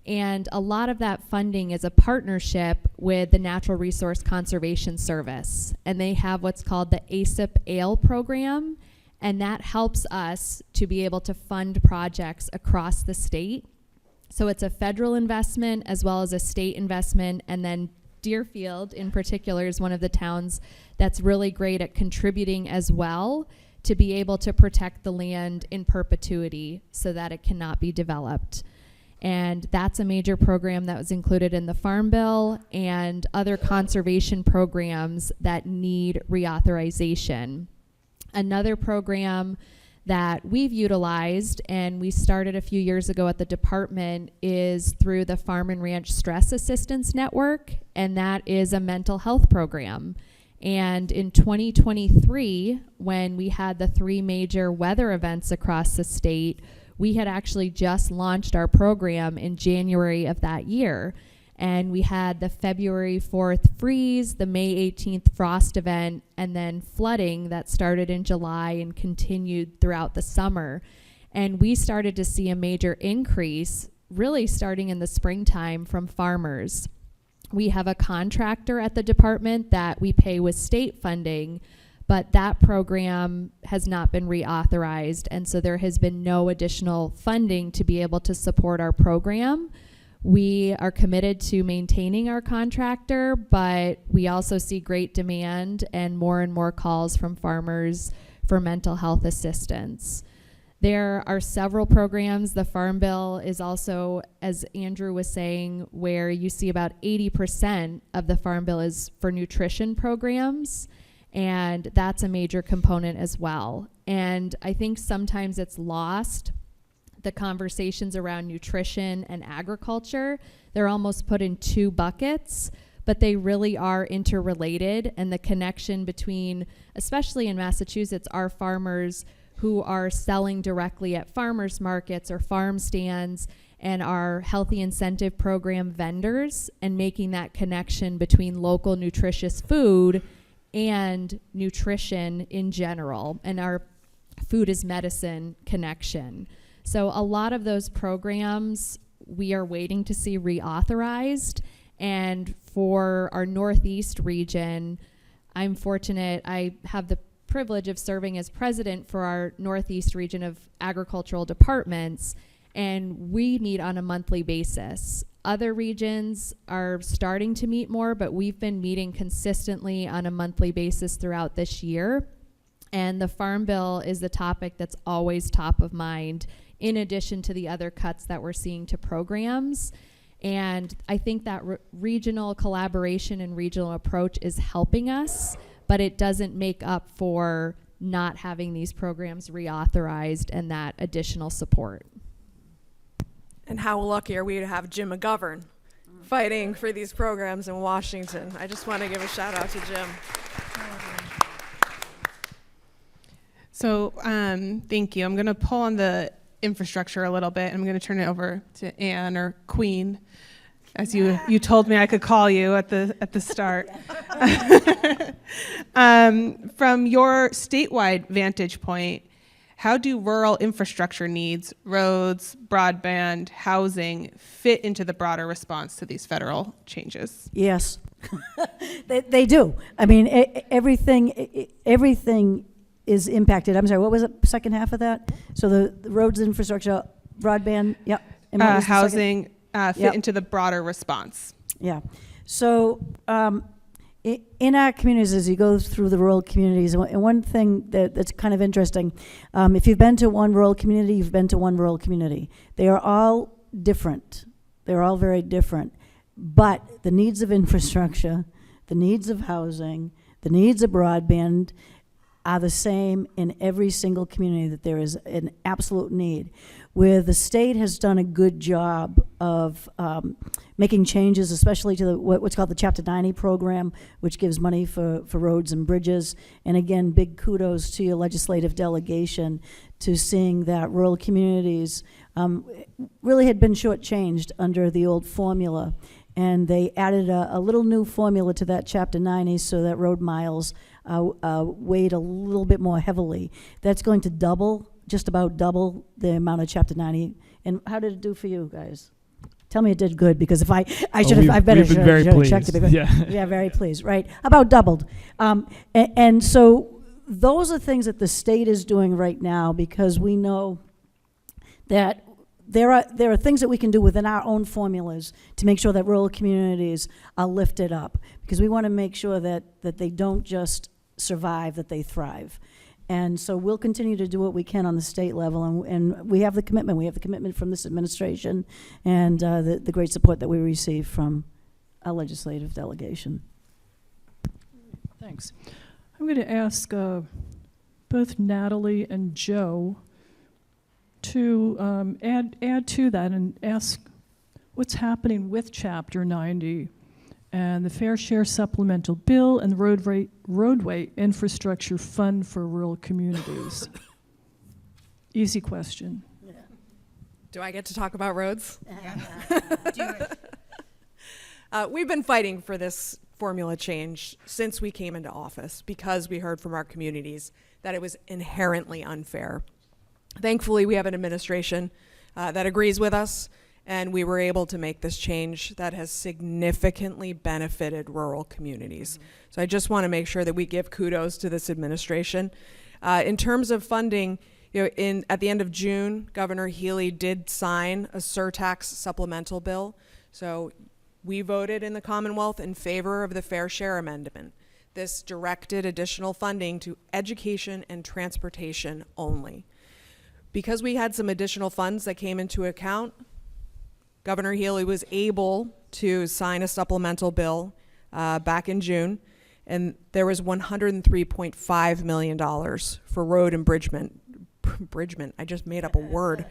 And a lot of that funding is a partnership with the Natural Resource Conservation Service. And they have what's called the ASIP ALE program. And that helps us to be able to fund projects across the state. So it's a federal investment as well as a state investment. And then Deerfield in particular is one of the towns that's really great at contributing as well to be able to protect the land in perpetuity so that it cannot be developed. And that's a major program that was included in the Farm Bill and other conservation programs that need reauthorization. Another program that we've utilized, and we started a few years ago at the department, is through the Farm and Ranch Stress Assistance Network, and that is a mental health program. And in 2023, when we had the 3 major weather events across the state, we had actually just launched our program in January of that year. And we had the February 4th freeze, the May 18th frost event, and then flooding that started in July and continued throughout the summer. And we started to see a major increase, really starting in the springtime, from farmers. We have a contractor at the department that we pay with state funding, but that program has not been reauthorized, and so there has been no additional funding to be able to support our program. We are committed to maintaining our contractor, but we also see great demand and more calls from farmers for mental health assistance. There are several programs. The Farm Bill is also, as Andrew was saying, where you see about 80% of the Farm Bill is for nutrition programs. And that's a major component as well. And I think sometimes it's lost, the conversations around nutrition and agriculture. They're almost put in 2 buckets, but they really are interrelated. And the connection between, especially in Massachusetts, our farmers who are selling directly at farmers markets or farm stands, and our healthy incentive program vendors, and making that connection between local nutritious food and nutrition in general, and our food is medicine connection. So a lot of those programs we are waiting to see reauthorized. And for our Northeast region, I'm fortunate, I have the privilege of serving as president for our Northeast region of agricultural departments, and we meet on a monthly basis. Other regions are starting to meet more, but we've been meeting consistently on a monthly basis throughout this year. And the Farm Bill is the topic that's always top of mind, in addition to the other cuts that we're seeing to programs. And I think that regional collaboration and regional approach is helping us, but it doesn't make up for not having these programs reauthorized and that additional support. And how lucky are we to have Jim McGovern fighting for these programs in Washington. I just want to give a shout out to Jim. So thank you. I'm going to pull on the infrastructure a little bit. I'm going to turn it over to Anne, or Queen, as you told me I could call you at the start. From your statewide vantage point, how do rural infrastructure needs, roads, broadband, housing, fit into the broader response to these federal changes? Yes, they do. I mean, everything is impacted. I'm sorry, what was the second half of that? So the roads, infrastructure, broadband, yep. And what was the housing fit Yep. into the broader response. Yeah. So in our communities, as you go through the rural communities, and one thing that's kind of interesting, if you've been to one rural community, you've been to one rural community. They are all different. They're all very different. But the needs of infrastructure, the needs of housing, the needs of broadband are the same in every single community, that there is an absolute need. where the state has done a good job of making changes, especially to what's called the Chapter 90 program, which gives money for roads and bridges. And again, big kudos to your legislative delegation to seeing that rural communities really had been shortchanged under the old formula. And they added a little new formula to that Chapter 90 so that road miles weighed a little bit more heavily. That's going to double, just about double the amount of Chapter 90. And how did it do for you guys? Tell me it did good, because if I should have, I better we've been very should have checked it. pleased. Because, yeah, very pleased, right? About doubled. And so those are things that the state is doing right now, because we know that there are things that we can do within our own formulas to make sure that rural communities are lifted up, because we want to make sure that they don't just survive, that they thrive. And so we'll continue to do what we can on the state level, and we have the commitment. We have the commitment from this administration and the great support that we receive from our legislative delegation. Thanks. I'm going to ask both Natalie and Joe to add to that and ask what's happening with Chapter 90 and the Fair Share Supplemental Bill and the Roadway Infrastructure Fund for Rural Communities. Easy question. Yeah. Do I get to talk about roads? Do it. We've been fighting for this formula change since we came into office, because we heard from our communities that it was inherently unfair. Thankfully, we have an administration that agrees with us, and we were able to make this change that has significantly benefited rural communities. Mm-hmm. So I just want to make sure that we give kudos to this administration. In terms of funding, at the end of June, Governor Healy did sign a surtax supplemental bill. So we voted in the Commonwealth in favor of the Fair Share Amendment. This directed additional funding to education and transportation only. Because we had some additional funds that came into account, Governor Healy was able to sign a supplemental bill back in June, and there was $103.5 million for road and bridgement. I just made up a word.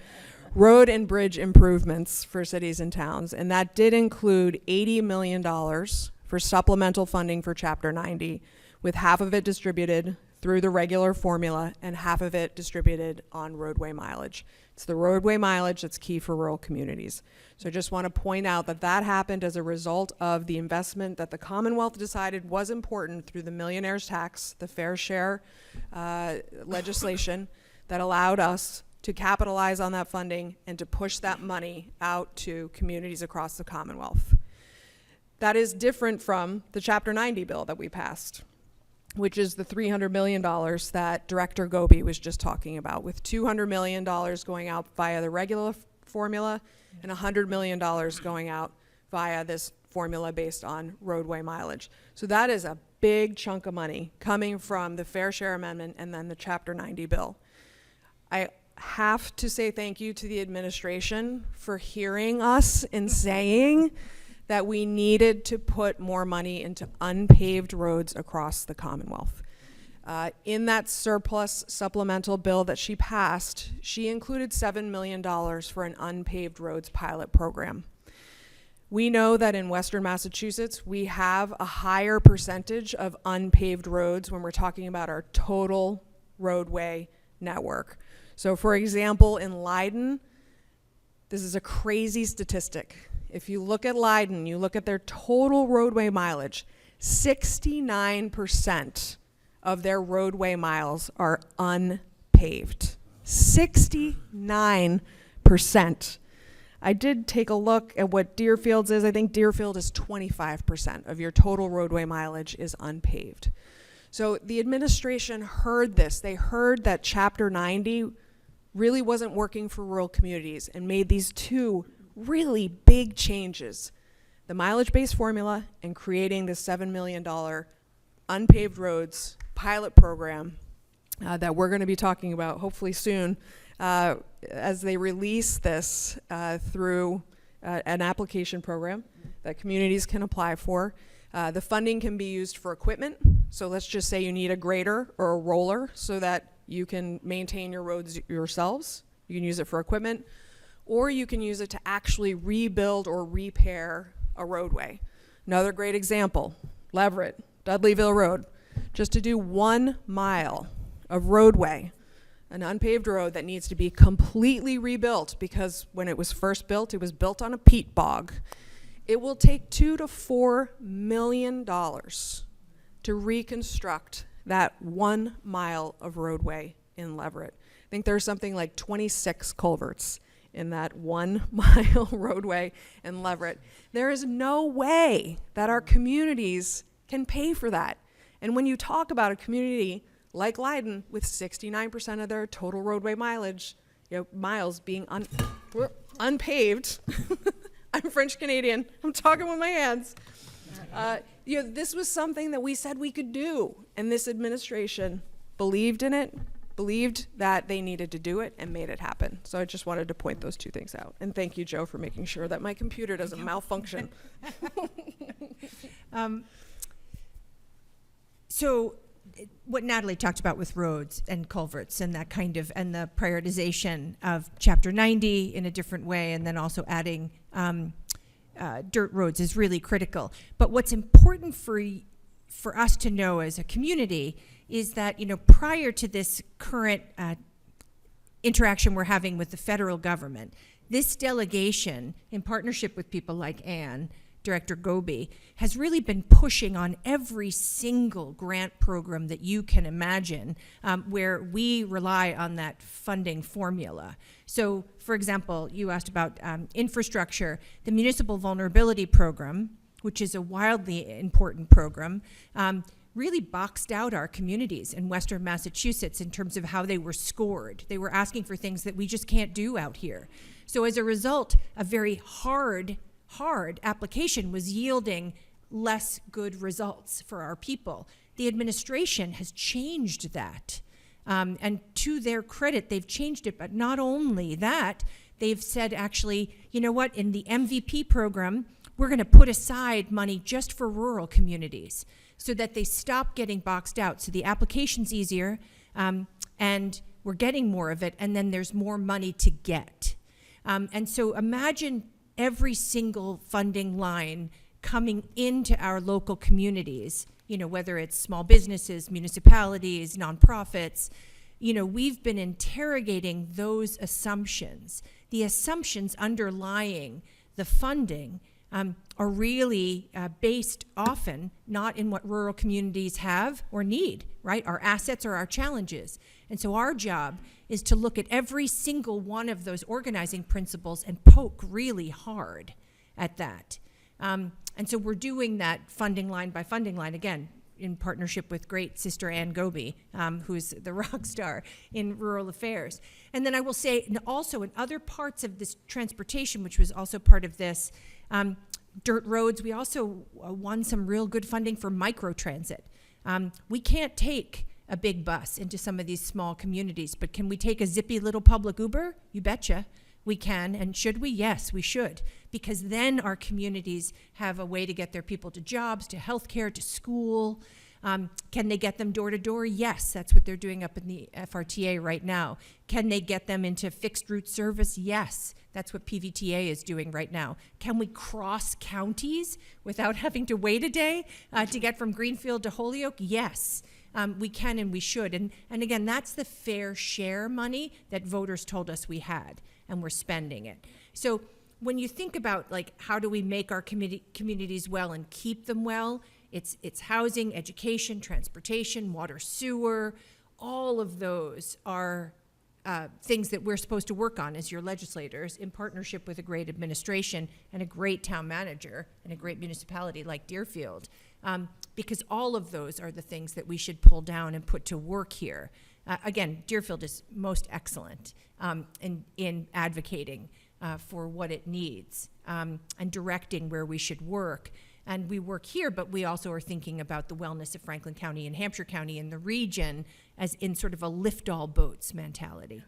Road and bridge improvements for cities and towns, and that did include $80 million for supplemental funding for Chapter 90, with half of it distributed through the regular formula and half of it distributed on roadway mileage. It's the roadway mileage that's key for rural communities. So I just want to point out that that happened as a result of the investment that the Commonwealth decided was important through the millionaire's tax, the fair share legislation that allowed us to capitalize on that funding and to push that money out to communities across the Commonwealth. That is different from the Chapter 90 bill that we passed, which is the $300 million that Director Goby was just talking about, with $200 million going out via the regular formula and $100 million going out via this formula based on roadway mileage. So that is a big chunk of money coming from the Fair Share Amendment and then the Chapter 90 bill. I have to say thank you to the administration for hearing us and saying that we needed to put more money into unpaved roads across the Commonwealth. In that surplus supplemental bill that she passed, she included $7 million for an unpaved roads pilot program. We know that in Western Massachusetts, we have a higher percentage of unpaved roads when we're talking about our total roadway network. So for example, in Leiden, this is a crazy statistic. If you look at Leiden, you look at their total roadway mileage, 69% of their roadway miles are unpaved. 69%. I did take a look at what Deerfield's is. I think Deerfield is 25% of your total roadway mileage is unpaved. So the administration heard this. They heard that Chapter 90 really wasn't working for rural communities and made these two really big changes: the mileage-based formula and creating the $7 million unpaved roads pilot program that we're going to be talking about hopefully soon as they release this through an application program that communities can apply for. The funding can be used for equipment. So let's just say you need a grader or a roller so that you can maintain your roads yourselves. You can use it for equipment, or you can use it to actually rebuild or repair a roadway. Another great example, Leverett, Dudleyville Road. Just to do 1 mile of roadway, an unpaved road that needs to be completely rebuilt, because when it was first built, it was built on a peat bog. It will take $2 to $4 million to reconstruct that 1 mile of roadway in Leverett. I think there's something like 26 culverts in that 1 mile roadway in Leverett. There is no way that our communities can pay for that. And when you talk about a community like Leiden with 69% of their total roadway mileage, miles being unpaved, I'm French Canadian, I'm talking with my hands. This was something that we said we could do, and this administration believed in it, believed that they needed to do it, and made it happen. So I just wanted to point those two things out. And thank you, Joe, for making sure that my computer doesn't malfunction. So what Natalie talked about with roads and culverts and that kind of, and the prioritization of Chapter 90 in a different way, and then also adding dirt roads is really critical. But what's important for us to know as a community is that, prior to this current interaction we're having with the federal government, this delegation, in partnership with people like Ann, Director Goby, has really been pushing on every single grant program that you can imagine, where we rely on that funding formula. So, for example, you asked about infrastructure. The Municipal Vulnerability Program, which is a wildly important program, really boxed out our communities in Western Massachusetts in terms of how they were scored. They were asking for things that we just can't do out here. So as a result, a very hard application was yielding less good results for our people. The administration has changed that. And to their credit, they've changed it. But not only that, they've said, actually, you know what, in the MVP program, we're going to put aside money just for rural communities so that they stop getting boxed out. So the application's easier, and we're getting more of it, and then there's more money to get. And so imagine every single funding line coming into our local communities, whether it's small businesses, municipalities, nonprofits. We've been interrogating those assumptions. The assumptions underlying the funding are really based often not in what rural communities have or need, right? Our assets or our challenges. And so our job is to look at every single one of those organizing principles and poke really hard at that. And so we're doing that funding line by funding line, again, in partnership with great Sister Ann Goby, who's the rock star in rural affairs. And then I will say also in other parts of this transportation, which was also part of this, dirt roads, we also won some real good funding for microtransit. We can't take a big bus into some of these small communities, but can we take a zippy little public Uber? You betcha. We can, and should we? Yes, we should, because then our communities have a way to get their people to jobs, to healthcare, to school. Can they get them door to door? Yes, that's what they're doing up in the FRTA right now. Can they get them into fixed route service? Yes, that's what PVTA is doing right now. Can we cross counties without having to wait a day to get from Greenfield to Holyoke? Yes. We can and we should. And again, that's the fair share money that voters told us we had, and we're spending it. So when you think about, like, how do we make our communities well and keep them well, it's housing, education, transportation, water, sewer. All of those are things that we're supposed to work on as your legislators in partnership with a great administration and a great town manager and a great municipality like Deerfield. Because all of those are the things that we should pull down and put to work here. Again, Deerfield is most excellent in advocating for what it needs and directing where we should work. And we work here, but we also are thinking about the wellness of Franklin County and Hampshire County and the region as in sort of a lift all boats mentality.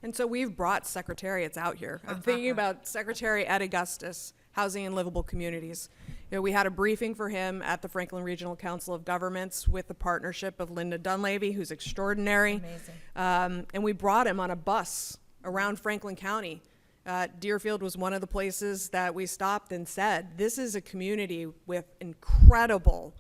And so we've brought secretariats out here. I'm thinking about Secretary Ed Augustus, Housing and Livable Communities. We had a briefing for him at the Franklin Regional Council of Governments with the partnership of Linda Dunleavy, who's extraordinary. Amazing. And we brought him on a bus around Franklin County. Deerfield was one of the places that we stopped and said, this is a community with incredible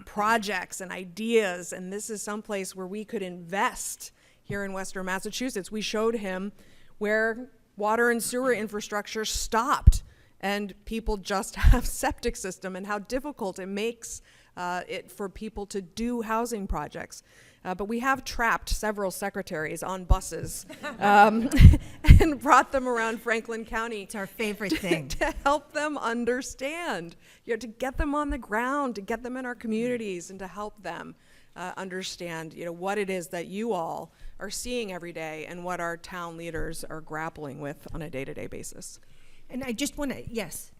projects and ideas, and this is someplace where we could invest here in Western Massachusetts. We showed him where water and sewer infrastructure stopped and people just have septic system, and how difficult it makes it for people to do housing projects. But we have trapped several secretaries on buses and brought them around Franklin County. It's our favorite thing. To help them understand, to get them on the ground, to get them in our communities, and to help them understand, what it is that you all are seeing every day and what our town leaders are grappling with on a day-to-day basis. And I just want to, yes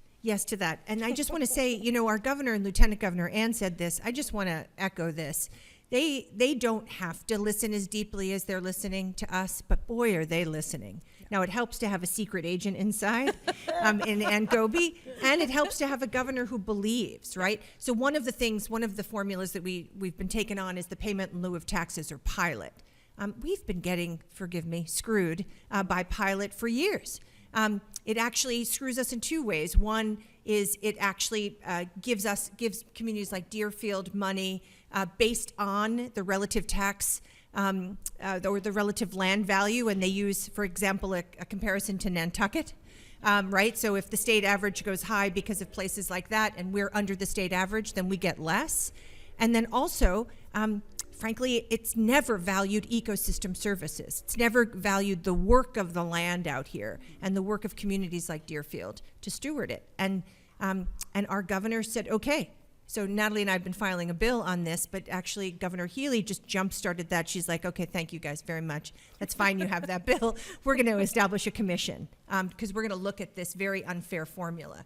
to that. And I just want to say, our governor and lieutenant governor, Ann, said this. I just want to echo this. They don't have to listen as deeply as they're listening to us, but boy, are they listening. Now, it helps to have a secret agent inside in Ann Goby, and it helps to have a governor who believes, right? So one of the formulas that we've been taking on is the payment in lieu of taxes, or PILOT. We've been getting, forgive me, screwed by PILOT for years. It actually screws us in two ways. One is it actually gives communities like Deerfield money based on the relative tax or the relative land value, and they use, for example, a comparison to Nantucket, right? So if the state average goes high because of places like that, and we're under the state average, then we get less. And then also, frankly, it's never valued ecosystem services. It's never valued the work of the land out here and the work of communities like Deerfield to steward it. And our governor said, okay. So Natalie and I have been filing a bill on this, but actually Governor Healy just jump-started that. She's like, okay, thank you guys very much. That's fine, you have that bill. We're going to establish a commission because we're going to look at this very unfair formula.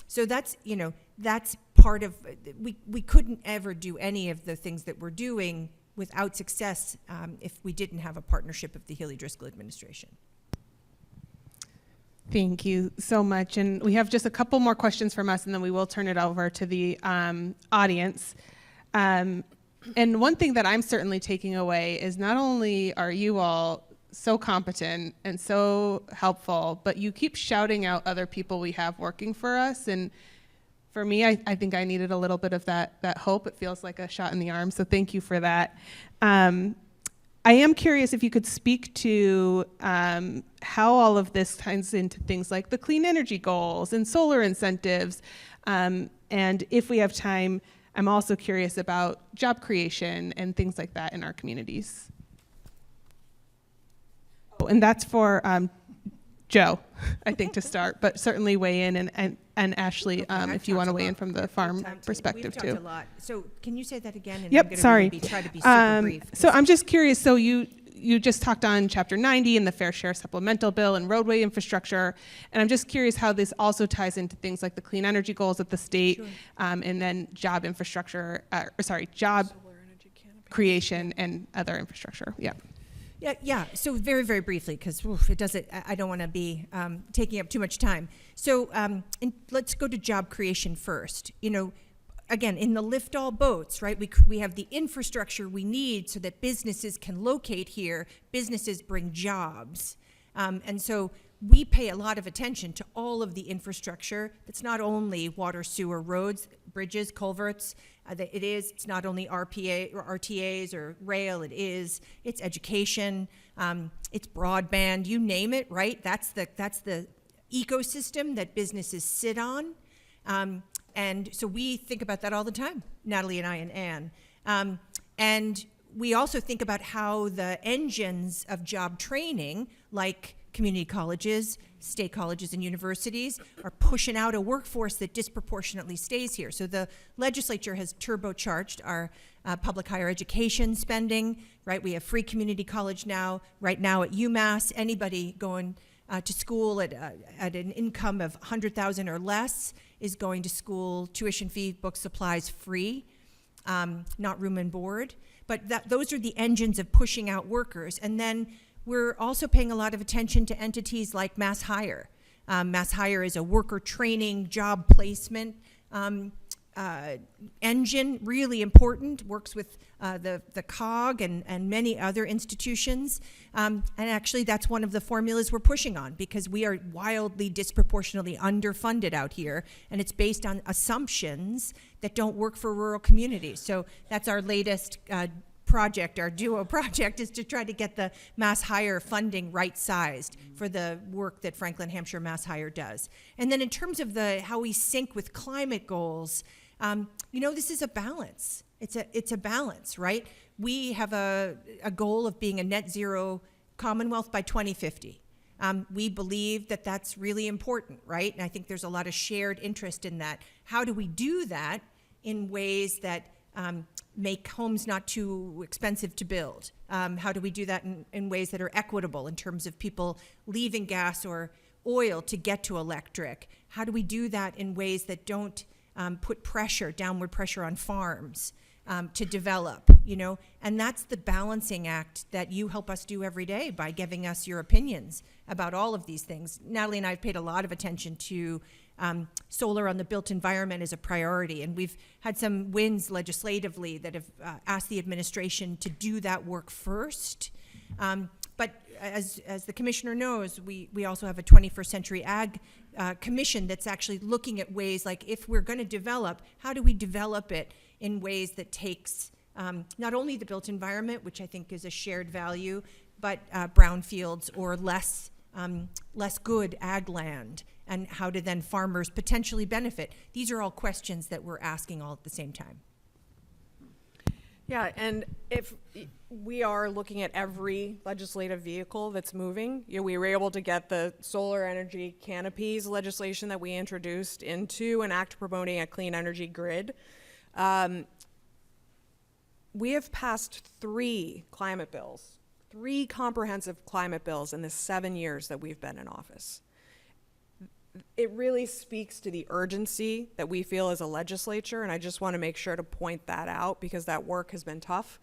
So that's part of, we couldn't ever do any of the things that we're doing without success if we didn't have a partnership of the Healy-Driscoll administration. Thank you so much. And we have just a couple more questions from us, and then we will turn it over to the audience. And one thing that I'm certainly taking away is not only are you all so competent and so helpful, but you keep shouting out other people we have working for us. And for me, I think I needed a little bit of that hope. It feels like a shot in the arm, so thank you for that. I am curious if you could speak to how all of this ties into things like the clean energy goals and solar incentives. And if we have time, I'm also curious about job creation and things like that in our communities. Oh, and that's for Joe, I think, to start, but certainly weigh in, and Ashley, if you want to weigh in from the farm perspective too. We've talked a lot. So can you say that again? And Yep, I'm gonna sorry. Really try to be super brief. So I'm just curious, so you just talked on Chapter 90 and the Fair Share Supplemental Bill and roadway infrastructure, and I'm just curious how this also ties into things like the clean energy goals at the state, Sure. And then job infrastructure, job creation and other infrastructure. Yeah. Yeah. So very, very briefly, because it doesn't. I don't want to be taking up too much time. So let's go to job creation first. Again, in the lift all boats, right? We have the infrastructure we need so that businesses can locate here. Businesses bring jobs, and so we pay a lot of attention to all of the infrastructure. It's not only water, sewer, roads, bridges, culverts. It's not only RPA or RTAs or rail. It's education. It's broadband. You name it, right? That's the ecosystem that businesses sit on. And so we think about that all the time, Natalie and I and Ann. And we also think about how the engines of job training, like community colleges, state colleges, and universities, are pushing out a workforce that disproportionately stays here. So the legislature has turbocharged our public higher education spending, right? We have free community college now. Right now at UMass, anybody going to school at an income of $100,000 or less is going to school, tuition fee, book supplies free, not room and board. But those are the engines of pushing out workers. And then we're also paying a lot of attention to entities like Mass Hire. Mass Hire is a worker training, job placement engine, really important, works with the COG and many other institutions. And actually, that's one of the formulas we're pushing on, because we are wildly disproportionately underfunded out here, and it's based on assumptions that don't work for rural communities. So that's our latest project, our duo project, is to try to get the Mass Hire funding right-sized for the work that Franklin Hampshire Mass Hire does. And then in terms of how we sync with climate goals, this is a balance. It's a balance, right? We have a goal of being a net zero Commonwealth by 2050. We believe that that's really important, right? And I think there's a lot of shared interest in that. How do we do that in ways that make homes not too expensive to build? How do we do that in ways that are equitable in terms of people leaving gas or oil to get to electric? How do we do that in ways that don't put downward pressure on farms to develop, And that's the balancing act that you help us do every day by giving us your opinions about all of these things. Natalie and I have paid a lot of attention to solar on the built environment as a priority, and we've had some wins legislatively that have asked the administration to do that work first. But as the commissioner knows, we also have a 21st Century Ag Commission that's actually looking at ways, like, if we're going to develop, how do we develop it in ways that takes not only the built environment, which I think is a shared value, but brownfields or less good ag land, and how do then farmers potentially benefit? These are all questions that we're asking all at the same time. Yeah, and if we are looking at every legislative vehicle that's moving, we were able to get the solar energy canopies legislation that we introduced into an act promoting a clean energy grid. We have passed 3 climate bills, 3 comprehensive climate bills in the 7 years that we've been in office. It really speaks to the urgency that we feel as a legislature, and I just want to make sure to point that out, because that work has been tough.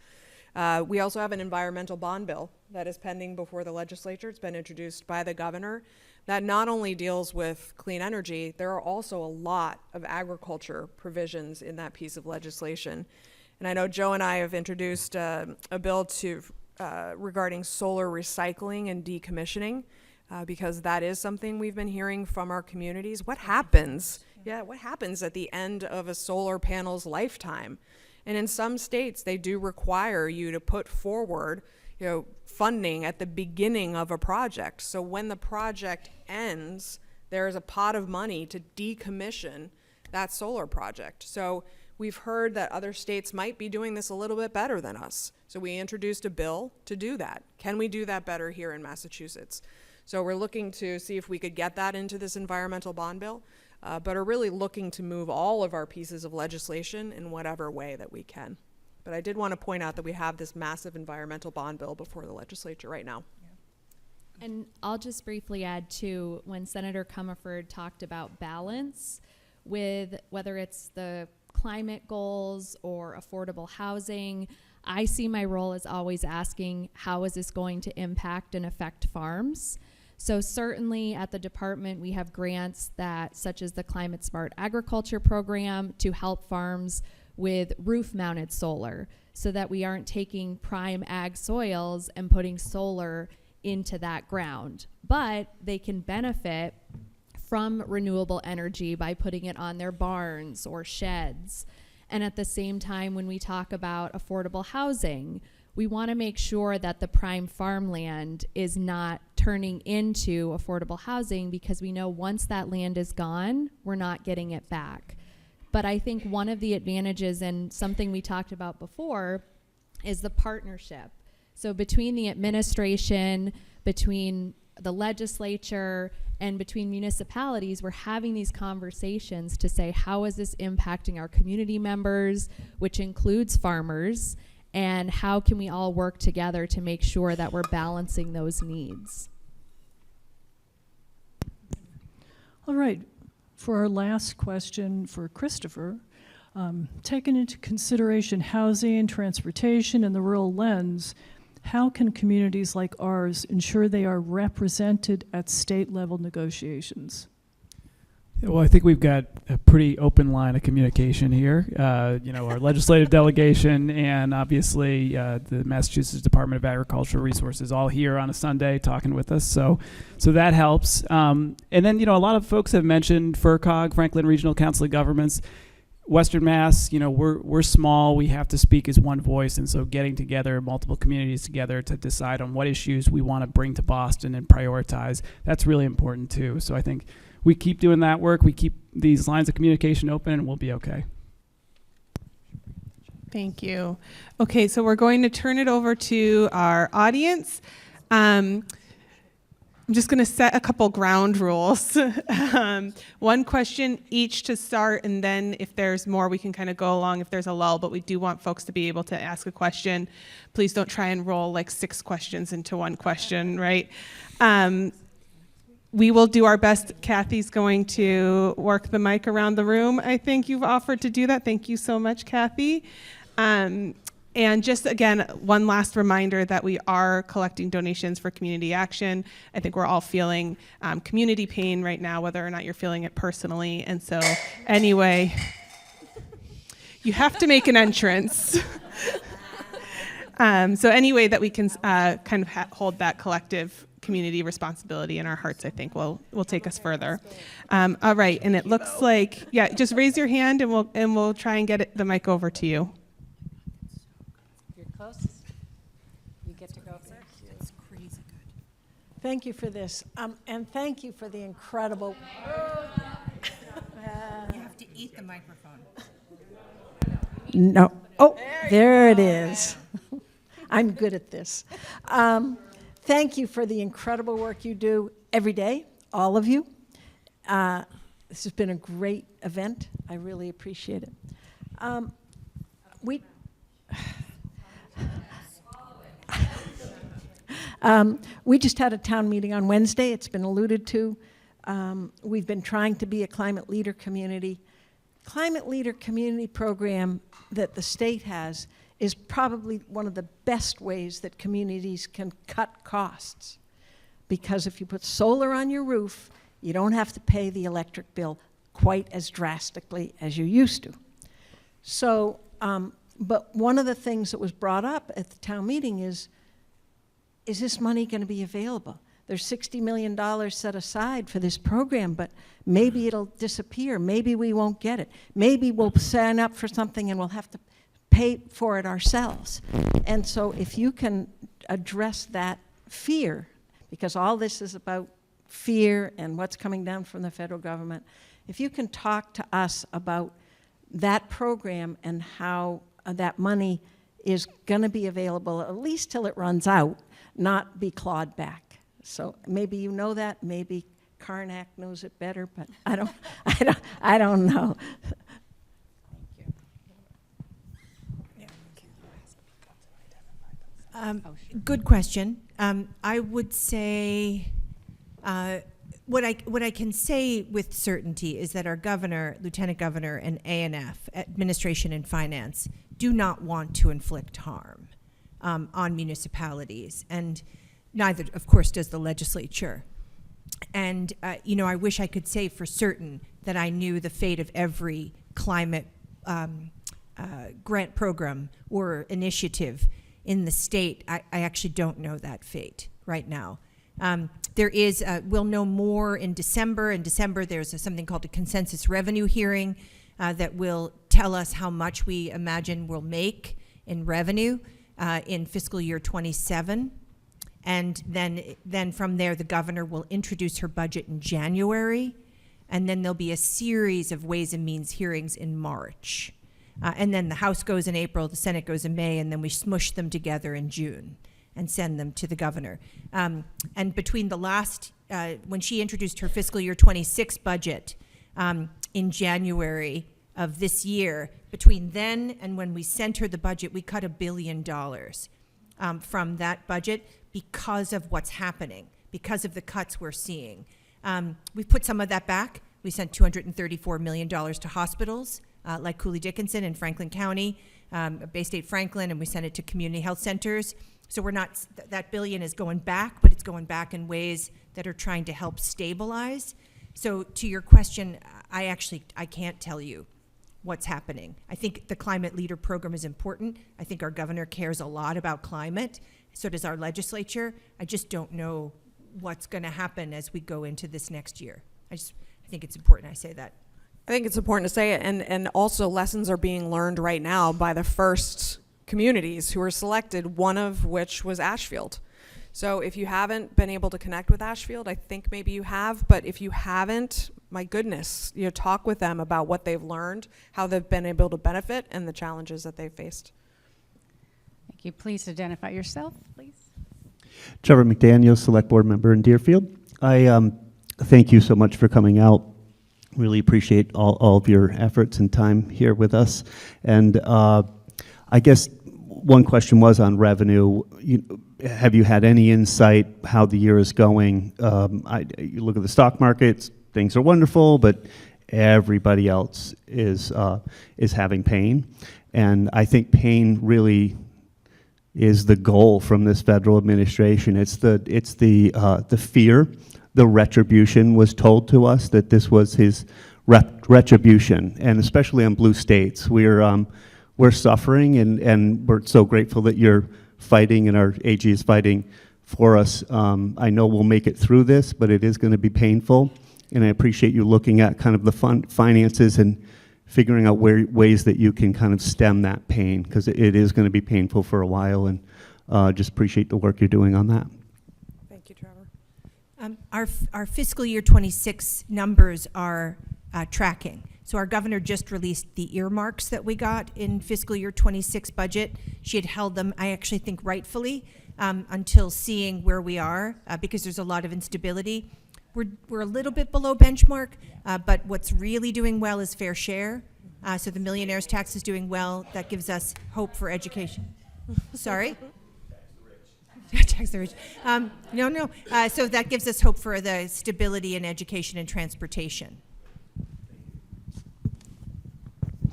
We also have an environmental bond bill that is pending before the legislature. It's been introduced by the governor that not only deals with clean energy, there are also a lot of agriculture provisions in that piece of legislation. And I know Joe and I have introduced a bill regarding solar recycling and decommissioning, because that is something we've been hearing from our communities. What happens? What happens at the end of a solar panel's lifetime? And in some states, they do require you to put forward, funding at the beginning of a project. So when the project ends, there is a pot of money to decommission that solar project. So we've heard that other states might be doing this a little bit better than us. So we introduced a bill to do that. Can we do that better here in Massachusetts? So we're looking to see if we could get that into this environmental bond bill, but are really looking to move all of our pieces of legislation in whatever way that we can. But I did want to point out that we have this massive environmental bond bill before the legislature right now. And I'll just briefly add, too, when Senator Comerford talked about balance with whether it's the climate goals or affordable housing, I see my role as always asking, how is this going to impact and affect farms? So certainly at the department, we have grants such as the Climate Smart Agriculture Program, to help farms with roof-mounted solar, so that we aren't taking prime ag soils and putting solar into that ground. But they can benefit from renewable energy by putting it on their barns or sheds. And at the same time, when we talk about affordable housing, we want to make sure that the prime farmland is not turning into affordable housing, because we know once that land is gone, we're not getting it back. But I think one of the advantages, and something we talked about before, is the partnership. So between the administration, between the legislature, and between municipalities, we're having these conversations to say, how is this impacting our community members, which includes farmers, and how can we all work together to make sure that we're balancing those needs? All right. For our last question for Christopher, taking into consideration housing, transportation, and the rural lens, how can communities like ours ensure they are represented at state level negotiations? Well, I think we've got a pretty open line of communication here. Our legislative delegation and obviously the Massachusetts Department of Agricultural Resources all here on a Sunday talking with us. So that helps. And then, a lot of folks have mentioned FRCOG, Franklin Regional Council of Governments. Western Mass, we're small. We have to speak as one voice. And so getting together, multiple communities together to decide on what issues we want to bring to Boston and prioritize, that's really important too. So I think we keep doing that work. We keep these lines of communication open, and we'll be okay. Thank you. Okay, so we're going to turn it over to our audience. I'm just going to set a couple ground rules. One question each to start, and then if there's more, we can kind of go along if there's a lull, but we do want folks to be able to ask a question. Please don't try and roll like 6 questions into one question, right? We will do our best. Kathy's going to work the mic around the room. I think you've offered to do that. Thank you so much, Kathy. And just again, one last reminder that we are collecting donations for community action. I think we're all feeling community pain right now, whether or not you're feeling it personally. And so anyway, you have to make an entrance. So any way that we can kind of hold that collective community responsibility in our hearts, I think will take us further. All right, and it looks like, just raise your hand and we'll try and get the mic over to you. You're close. You get to go first. That's crazy good. Thank you for this, and thank you for the incredible. You have to eat the microphone. No. Oh, there it is. I'm good at this. Thank you for the incredible work you do every day, all of you. This has been a great event. I really appreciate it. We just had a town meeting on Wednesday. It's been alluded to. We've been trying to be a climate leader community. Climate leader community program that the state has is probably one of the best ways that communities can cut costs. Because if you put solar on your roof, you don't have to pay the electric bill quite as drastically as you used to. So, but one of the things that was brought up at the town meeting is this money going to be available? There's $60 million set aside for this program, but maybe it'll disappear. Maybe we won't get it. Maybe we'll sign up for something and we'll have to pay for it ourselves. And so if you can address that fear, because all this is about fear and what's coming down from the federal government, if you can talk to us about that program and how that money is going to be available at least till it runs out, not be clawed back. So maybe you know that, maybe Karnak knows it better, but I don't know. Good question. I would say what I can say with certainty is that our governor, lieutenant governor, and A&F, administration and finance, do not want to inflict harm on municipalities, and neither, of course, does the legislature. And I wish I could say for certain that I knew the fate of every climate grant program or initiative in the state. I actually don't know that fate right now. We'll know more in December. In December, there's something called a consensus revenue hearing that will tell us how much we imagine we'll make in revenue in fiscal year 27. And then from there, the governor will introduce her budget in January, and then there'll be a series of Ways and Means hearings in March. And then the House goes in April, the Senate goes in May, and then we smush them together in June and send them to the governor. And between the last, when she introduced her fiscal year 26 budget in January of this year, between then and when we sent her the budget, we cut $1 billion from that budget because of what's happening, because of the cuts we're seeing. We've put some of that back. We sent $234 million to hospitals, like Cooley Dickinson in Franklin County, Bay State Franklin, and we sent it to community health centers. So we're not, that $1 billion is going back, but it's going back in ways that are trying to help stabilize. So to your question, I can't tell you what's happening. I think the Climate Leader Program is important. I think our governor cares a lot about climate. So does our legislature. I just don't know what's going to happen as we go into this next year. I think it's important I say that. I think it's important to say it, and also lessons are being learned right now by the first communities who were selected, one of which was Ashfield. So if you haven't been able to connect with Ashfield, I think maybe you have, but if you haven't, my goodness, talk with them about what they've learned, how they've been able to benefit, and the challenges that they've faced. Thank you. Please identify yourself, please. Trevor McDaniel, Select Board Member in Deerfield. I thank you so much for coming out. Really appreciate all of your efforts and time here with us. And I guess one question was on revenue. Have you had any insight how the year is going? You look at the stock markets, things are wonderful, but everybody else is having pain. And I think pain really is the goal from this federal administration. It's the fear, the retribution was told to us that this was his retribution, and especially on blue states, we're suffering, and we're so grateful that you're fighting and our AG is fighting for us. I know we'll make it through this, but it is going to be painful, and I appreciate you looking at kind of the finances and figuring out ways that you can kind of stem that pain, because it is going to be painful for a while, and just appreciate the work you're doing on that. Thank you, Trevor. Our fiscal year 26 numbers are tracking. So our governor just released the earmarks that we got in fiscal year 26 budget. She had held them, I actually think rightfully, until seeing where we are, because there's a lot of instability. We're a little bit below benchmark, but what's really doing well is fair share. So the millionaire's tax is doing well. That gives us hope for education. Sorry? Tax the rich. No. So that gives us hope for the stability in education and transportation.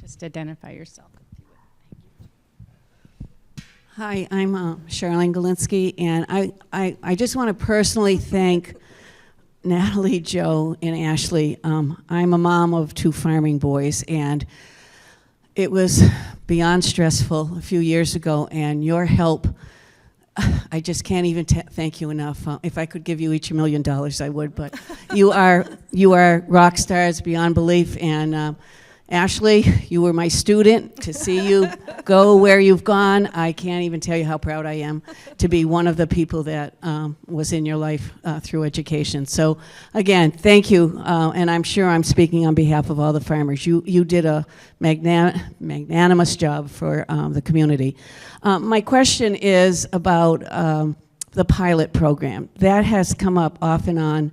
Just identify yourself. Hi, I'm Charlene Galinsky, and I just want to personally thank Natalie, Joe, and Ashley. I'm a mom of 2 farming boys, and it was beyond stressful a few years ago, and your help, I just can't even thank you enough. If I could give you each $1 million, I would, but you are rock stars beyond belief, and Ashley, you were my student. To see you go where you've gone, I can't even tell you how proud I am to be one of the people that was in your life through education. So again, thank you, and I'm sure I'm speaking on behalf of all the farmers. You did a magnanimous job for the community. My question is about the pilot program. That has come up off and on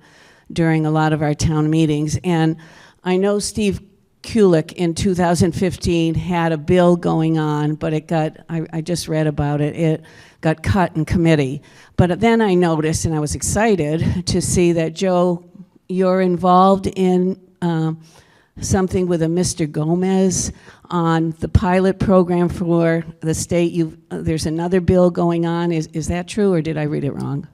during a lot of our town meetings, and I know Steve Kulik in 2015 had a bill going on, but it got, I just read about it, it got cut in committee. But then I noticed, and I was excited to see that, Joe, you're involved in something with a Mr. Gomez on the pilot program for the state. There's another bill going on. Is that true, or did I read it wrong?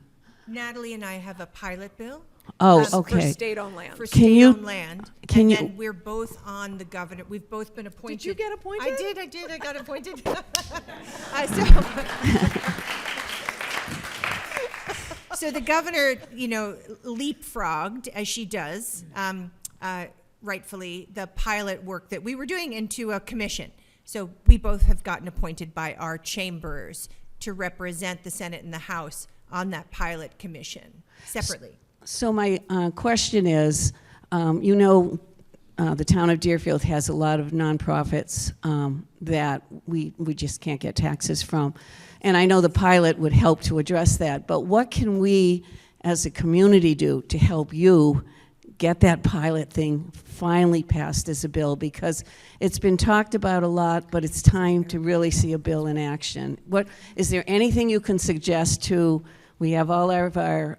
Natalie and I have a pilot bill. Oh, okay. For state-owned land. For state-owned land. Can you? And we're both on the governor. We've both been appointed. Did you get appointed? I did. I got appointed. So the governor, leapfrogged, as she does, rightfully, the pilot work that we were doing into a commission. So we both have gotten appointed by our chambers to represent the Senate and the House on that pilot commission separately. So my question is, the town of Deerfield has a lot of nonprofits that we just can't get taxes from. And I know the pilot would help to address that, but what can we as a community do to help you get that pilot thing finally passed as a bill? Because it's been talked about a lot, but it's time to really see a bill in action. Is there anything you can suggest to? We have all of our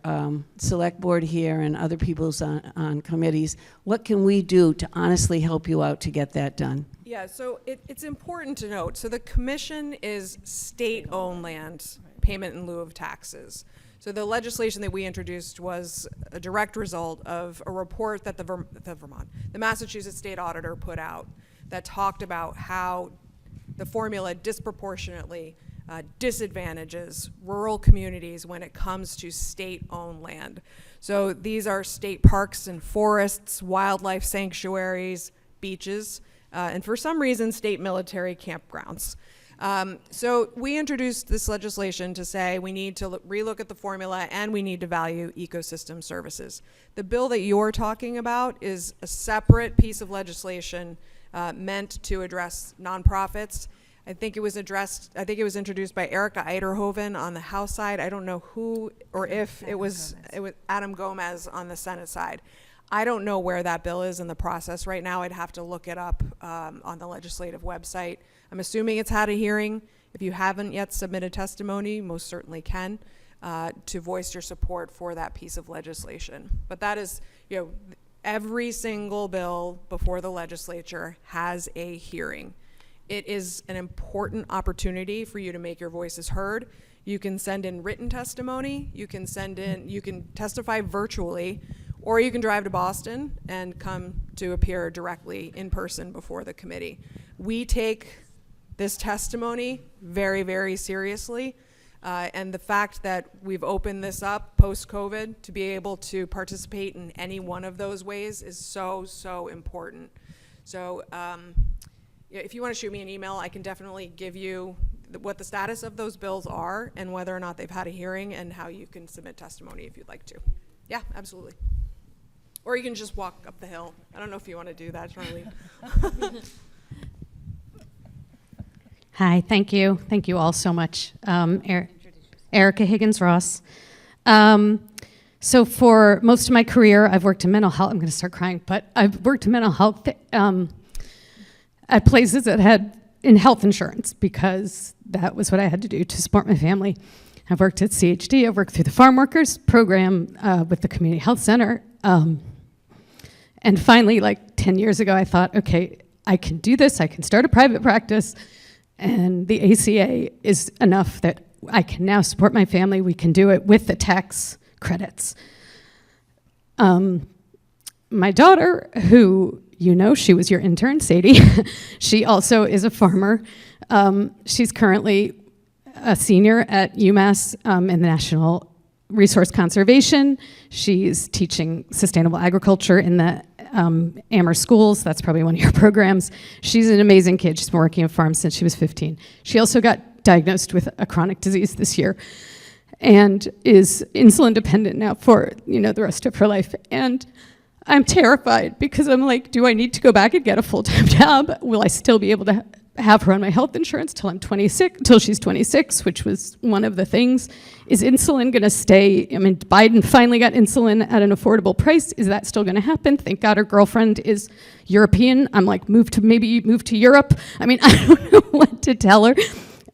select board here and other people's on committees. What can we do to honestly help you out to get that done? Yeah, so it's important to note. So the commission is state-owned land, payment in lieu of taxes. So the legislation that we introduced was a direct result of a report that the Massachusetts State Auditor put out that talked about how the formula disproportionately disadvantages rural communities when it comes to state-owned land. So these are state parks and forests, wildlife sanctuaries, beaches, and for some reason, state military campgrounds. So we introduced this legislation to say we need to relook at the formula and we need to value ecosystem services. The bill that you're talking about is a separate piece of legislation meant to address nonprofits. I think it was introduced by Erica Eiterhoven on the House side. I don't know who or if it was Adam Gomez on the Senate side. I don't know where that bill is in the process right now. I'd have to look it up on the legislative website. I'm assuming it's had a hearing. If you haven't yet submitted testimony, most certainly can, to voice your support for that piece of legislation. But that is, every single bill before the legislature has a hearing. It is an important opportunity for you to make your voices heard. You can send in written testimony, you can testify virtually, or you can drive to Boston and come to appear directly in person before the committee. We take this testimony very, very seriously. And the fact that we've opened this up post-COVID to be able to participate in any one of those ways is so, so important. So if you want to shoot me an email, I can definitely give you what the status of those bills are and whether or not they've had a hearing and how you can submit testimony if you'd like to. Yeah, absolutely. Or you can just walk up the hill. I don't know if you want to do that, Charlie. Hi, thank you. Thank you all so much. Erica Higgins-Ross. So for most of my career, I've worked in mental health. I'm going to start crying, but I've worked in mental health at places that had in health insurance because that was what I had to do to support my family. I've worked at CHD. I've worked through the farm workers program with the community health center. And finally, like 10 years ago, I thought, okay, I can do this. I can start a private practice. And the ACA is enough that I can now support my family. We can do it with the tax credits. My daughter, who she was your intern, Sadie, she also is a farmer. She's currently a senior at UMass in the National Resource Conservation. She's teaching sustainable agriculture in the Amherst schools. That's probably one of your programs. She's an amazing kid. She's been working on farms since she was 15. She also got diagnosed with a chronic disease this year and is insulin dependent now for the rest of her life. And I'm terrified because I'm like, do I need to go back and get a full-time job? Will I still be able to have her on my health insurance till she's 26, which was one of the things. Is insulin gonna stay? I mean, Biden finally got insulin at an affordable price. Is that still gonna happen? Thank God her girlfriend is European. I'm like, move to Europe. I mean, I don't know what to tell her.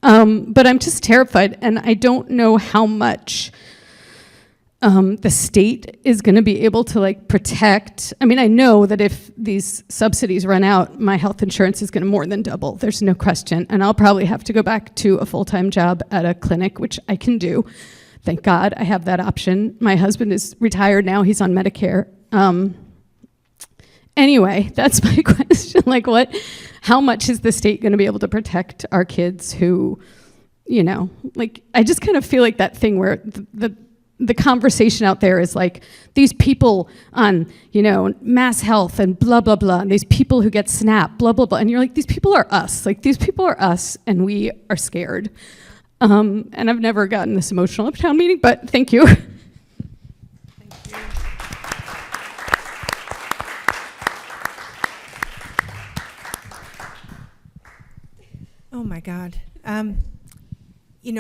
But I'm just terrified, and I don't know how much the state is going to be able to protect. I mean, I know that if these subsidies run out, my health insurance is going to more than double. There's no question. And I'll probably have to go back to a full-time job at a clinic, which I can do. Thank God I have that option. My husband is retired now. He's on Medicare. Anyway, that's my question. How much is the state going to be able to protect our kids who, I just kind of feel like that thing where the conversation out there is these people on, mass health and blah, blah, blah, and these people who get SNAP, blah, blah, blah. And you're like, these people are us. These people are us, and we are scared. And I've never gotten this emotional at a town meeting, but thank you. Thank you. Oh my God.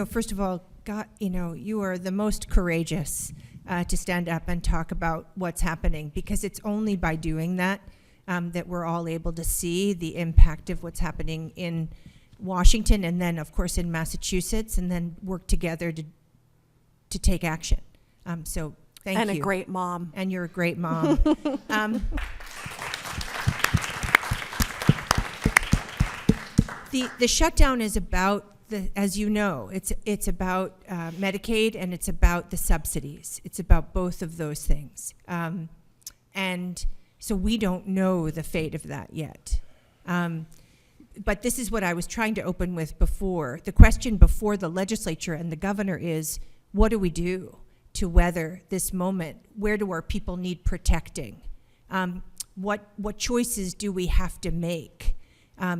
First of all, God, you are the most courageous to stand up and talk about what's happening, because it's only by doing that that we're all able to see the impact of what's happening in Washington and then, of course, in Massachusetts, and then work together to take action. So thank you. And a great mom. And you're a great mom. The shutdown is about as you know, it's about Medicaid and it's about the subsidies. It's about both of those things. And so we don't know the fate of that yet. But this is what I was trying to open with before. The question before the legislature and the governor is, what do we do to weather this moment? Where do our people need protecting? What choices do we have to make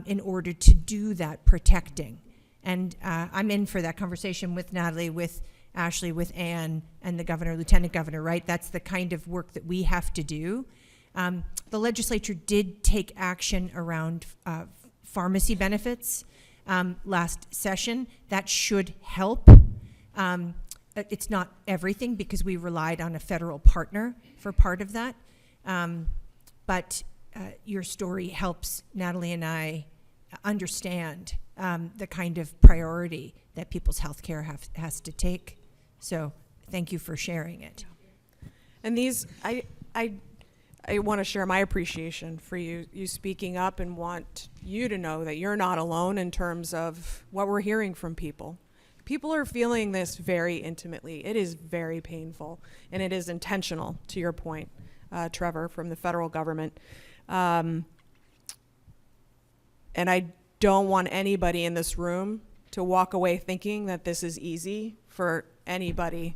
in order to do that protecting? And I'm in for that conversation with Natalie, with Ashley, with Ann, and the governor, lieutenant governor, right? That's the kind of work that we have to do. The legislature did take action around pharmacy benefits last session. That should help. It's not everything because we relied on a federal partner for part of that. But your story helps Natalie and I understand the kind of priority that people's health care has to take. So thank you for sharing it. And these, I want to share my appreciation for you speaking up, and want you to know that you're not alone in terms of what we're hearing from people. People are feeling this very intimately. It is very painful, and it is intentional, to your point, Trevor, from the federal government. And I don't want anybody in this room to walk away thinking that this is easy for anybody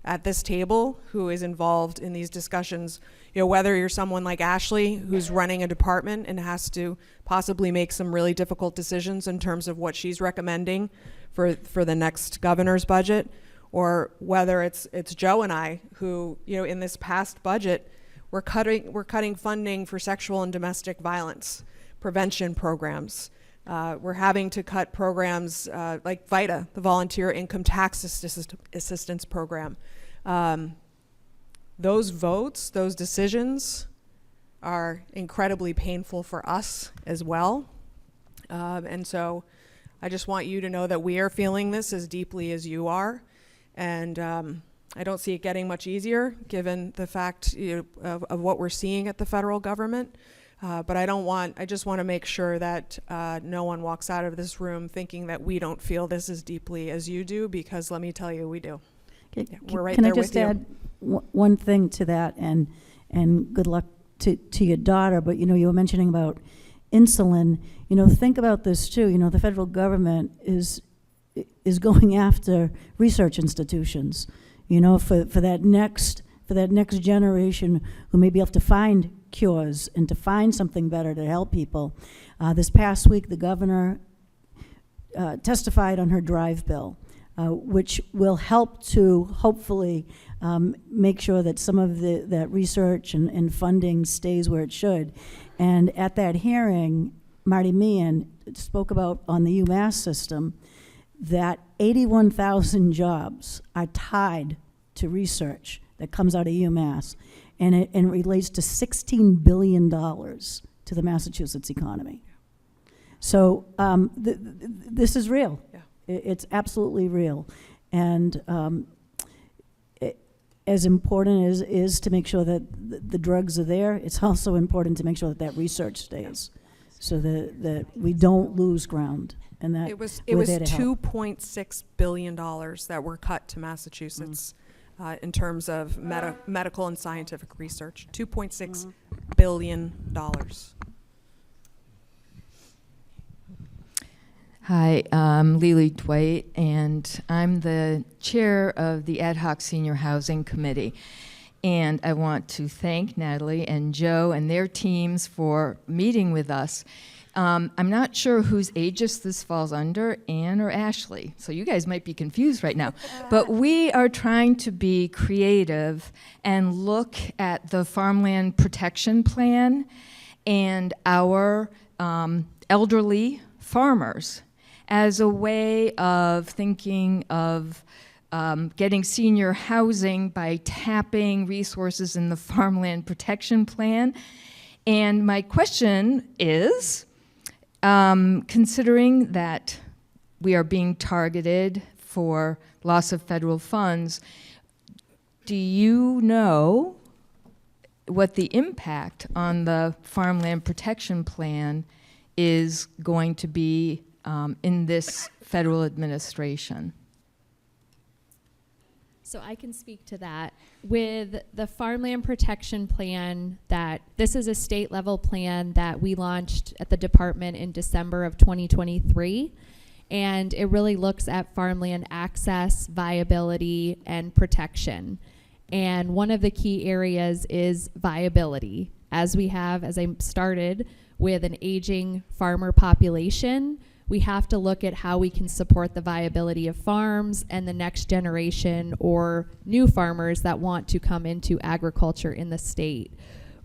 at this table who is involved in these discussions. You know, whether you're someone like Ashley who's running a department and has to possibly make some really difficult decisions in terms of what she's recommending for the next governor's budget, or whether it's Joe and I who, you know, in this past budget, we're cutting funding for sexual and domestic violence prevention programs. We're having to cut programs like VITA, the Volunteer Income Tax Assistance Program. Those votes, those decisions are incredibly painful for us as well. And so I just want you to know that we are feeling this as deeply as you are. And I don't see it getting much easier given the fact, you know, of what we're seeing at the federal government. But I just want to make sure that no one walks out of this room thinking that we don't feel this as deeply as you do, because let me tell you, we do. Okay, Yeah, we're right can there I just with you. add one thing to that, and good luck to your daughter, but you know, you were mentioning about insulin. You know, think about this too. You know, the federal government is going after research institutions, you know, for that next generation who may be able to find cures and to find something better to help people. This past week, the governor testified on her drive bill, which will help to hopefully make sure that some of that research and funding stays where it should. And at that hearing, Marty Meehan spoke about on the UMass system that 81,000 jobs are tied to research that comes out of UMass, and it relates to $16 billion to the Massachusetts economy. So this is real. Yeah. It's absolutely real. And as important as is to make sure that the drugs are there, it's also important to make sure that research stays, so that we don't lose ground. And that It was we're there to help. $2.6 billion that were cut to Massachusetts in terms of medical and scientific research. $2.6 billion. Hi, I'm Lily Dwight, and I'm the chair of the Ad Hoc Senior Housing Committee. And I want to thank Natalie and Joe and their teams for meeting with us. I'm not sure whose aegis this falls under, Ann or Ashley, so you guys might be confused right now. But we are trying to be creative and look at the Farmland Protection Plan and our elderly farmers as a way of thinking of getting senior housing by tapping resources in the Farmland Protection Plan. And my question is, considering that we are being targeted for loss of federal funds, do you know what the impact on the Farmland Protection Plan is going to be in this federal administration? So I can speak to that. With the Farmland Protection Plan, this is a state level plan that we launched at the department in December of 2023. And it really looks at farmland access, viability, and protection. And one of the key areas is viability. As I started, with an aging farmer population, we have to look at how we can support the viability of farms and the next generation or new farmers that want to come into agriculture in the state.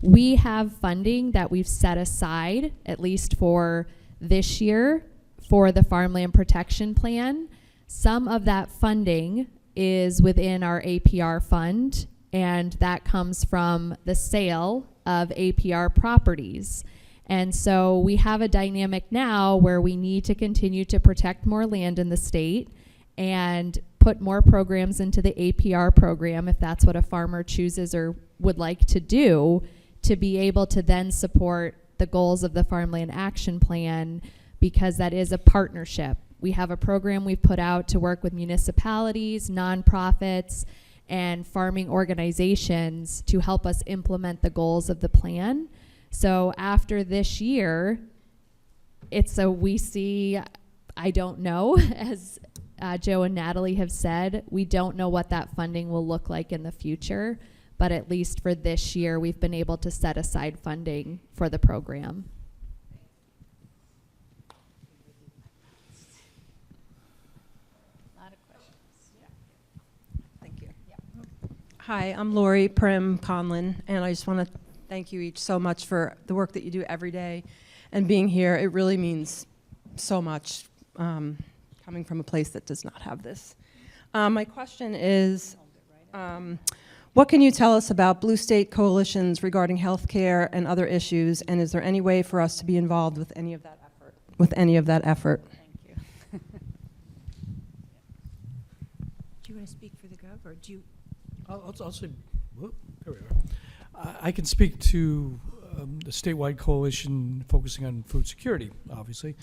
We have funding that we've set aside, at least for this year, for the Farmland Protection Plan. Some of that funding is within our APR fund, and that comes from the sale of APR properties. And so we have a dynamic now where we need to continue to protect more land in the state and put more programs into the APR program if that's what a farmer chooses or would like to do, to be able to then support the goals of the Farmland Action Plan, because that is a partnership. We have a program we've put out to work with municipalities, nonprofits, and farming organizations to help us implement the goals of the plan. So after this year, we see, I don't know, as Joe and Natalie have said, we don't know what that funding will look like in the future, but at least for this year, we've been able to set aside funding for the program. Thank you. Hi, I'm Lori Prim Conlon, and I just want to thank you each so much for the work that you do every day and being here. It really means so much, coming from a place that does not have this. My question is, what can you tell us about blue state coalitions regarding healthcare and other issues, and is there any way for us to be involved with any of that effort? Thank you. Do you want to speak for the Gov, or do you? I'll say, whoop, there we are. I can speak to the statewide coalition focusing on food security, obviously.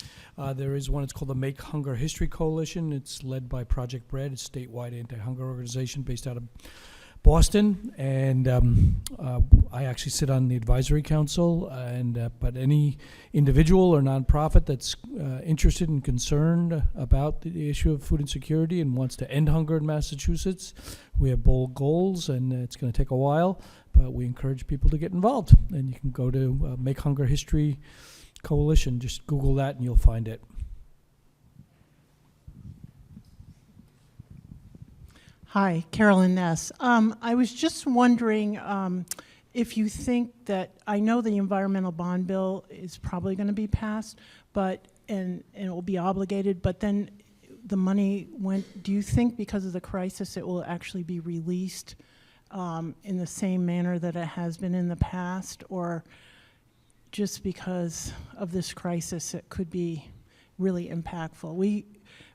There is one, it's called the Make Hunger History Coalition. It's led by Project Bread, a statewide anti-hunger organization based out of Boston. And I actually sit on the advisory council, but any individual or nonprofit that's interested and concerned about the issue of food insecurity and wants to end hunger in Massachusetts, we have bold goals, and it's going to take a while, but we encourage people to get involved. And you can go to Make Hunger History Coalition. Just Google that and you'll find it. Hi, Carolyn Ness. I was just wondering if you think that, I know the environmental bond bill is probably going to be passed, and it will be obligated, but then the money do you think because of the crisis it will actually be released in the same manner that it has been in the past, or just because of this crisis it could be really impactful?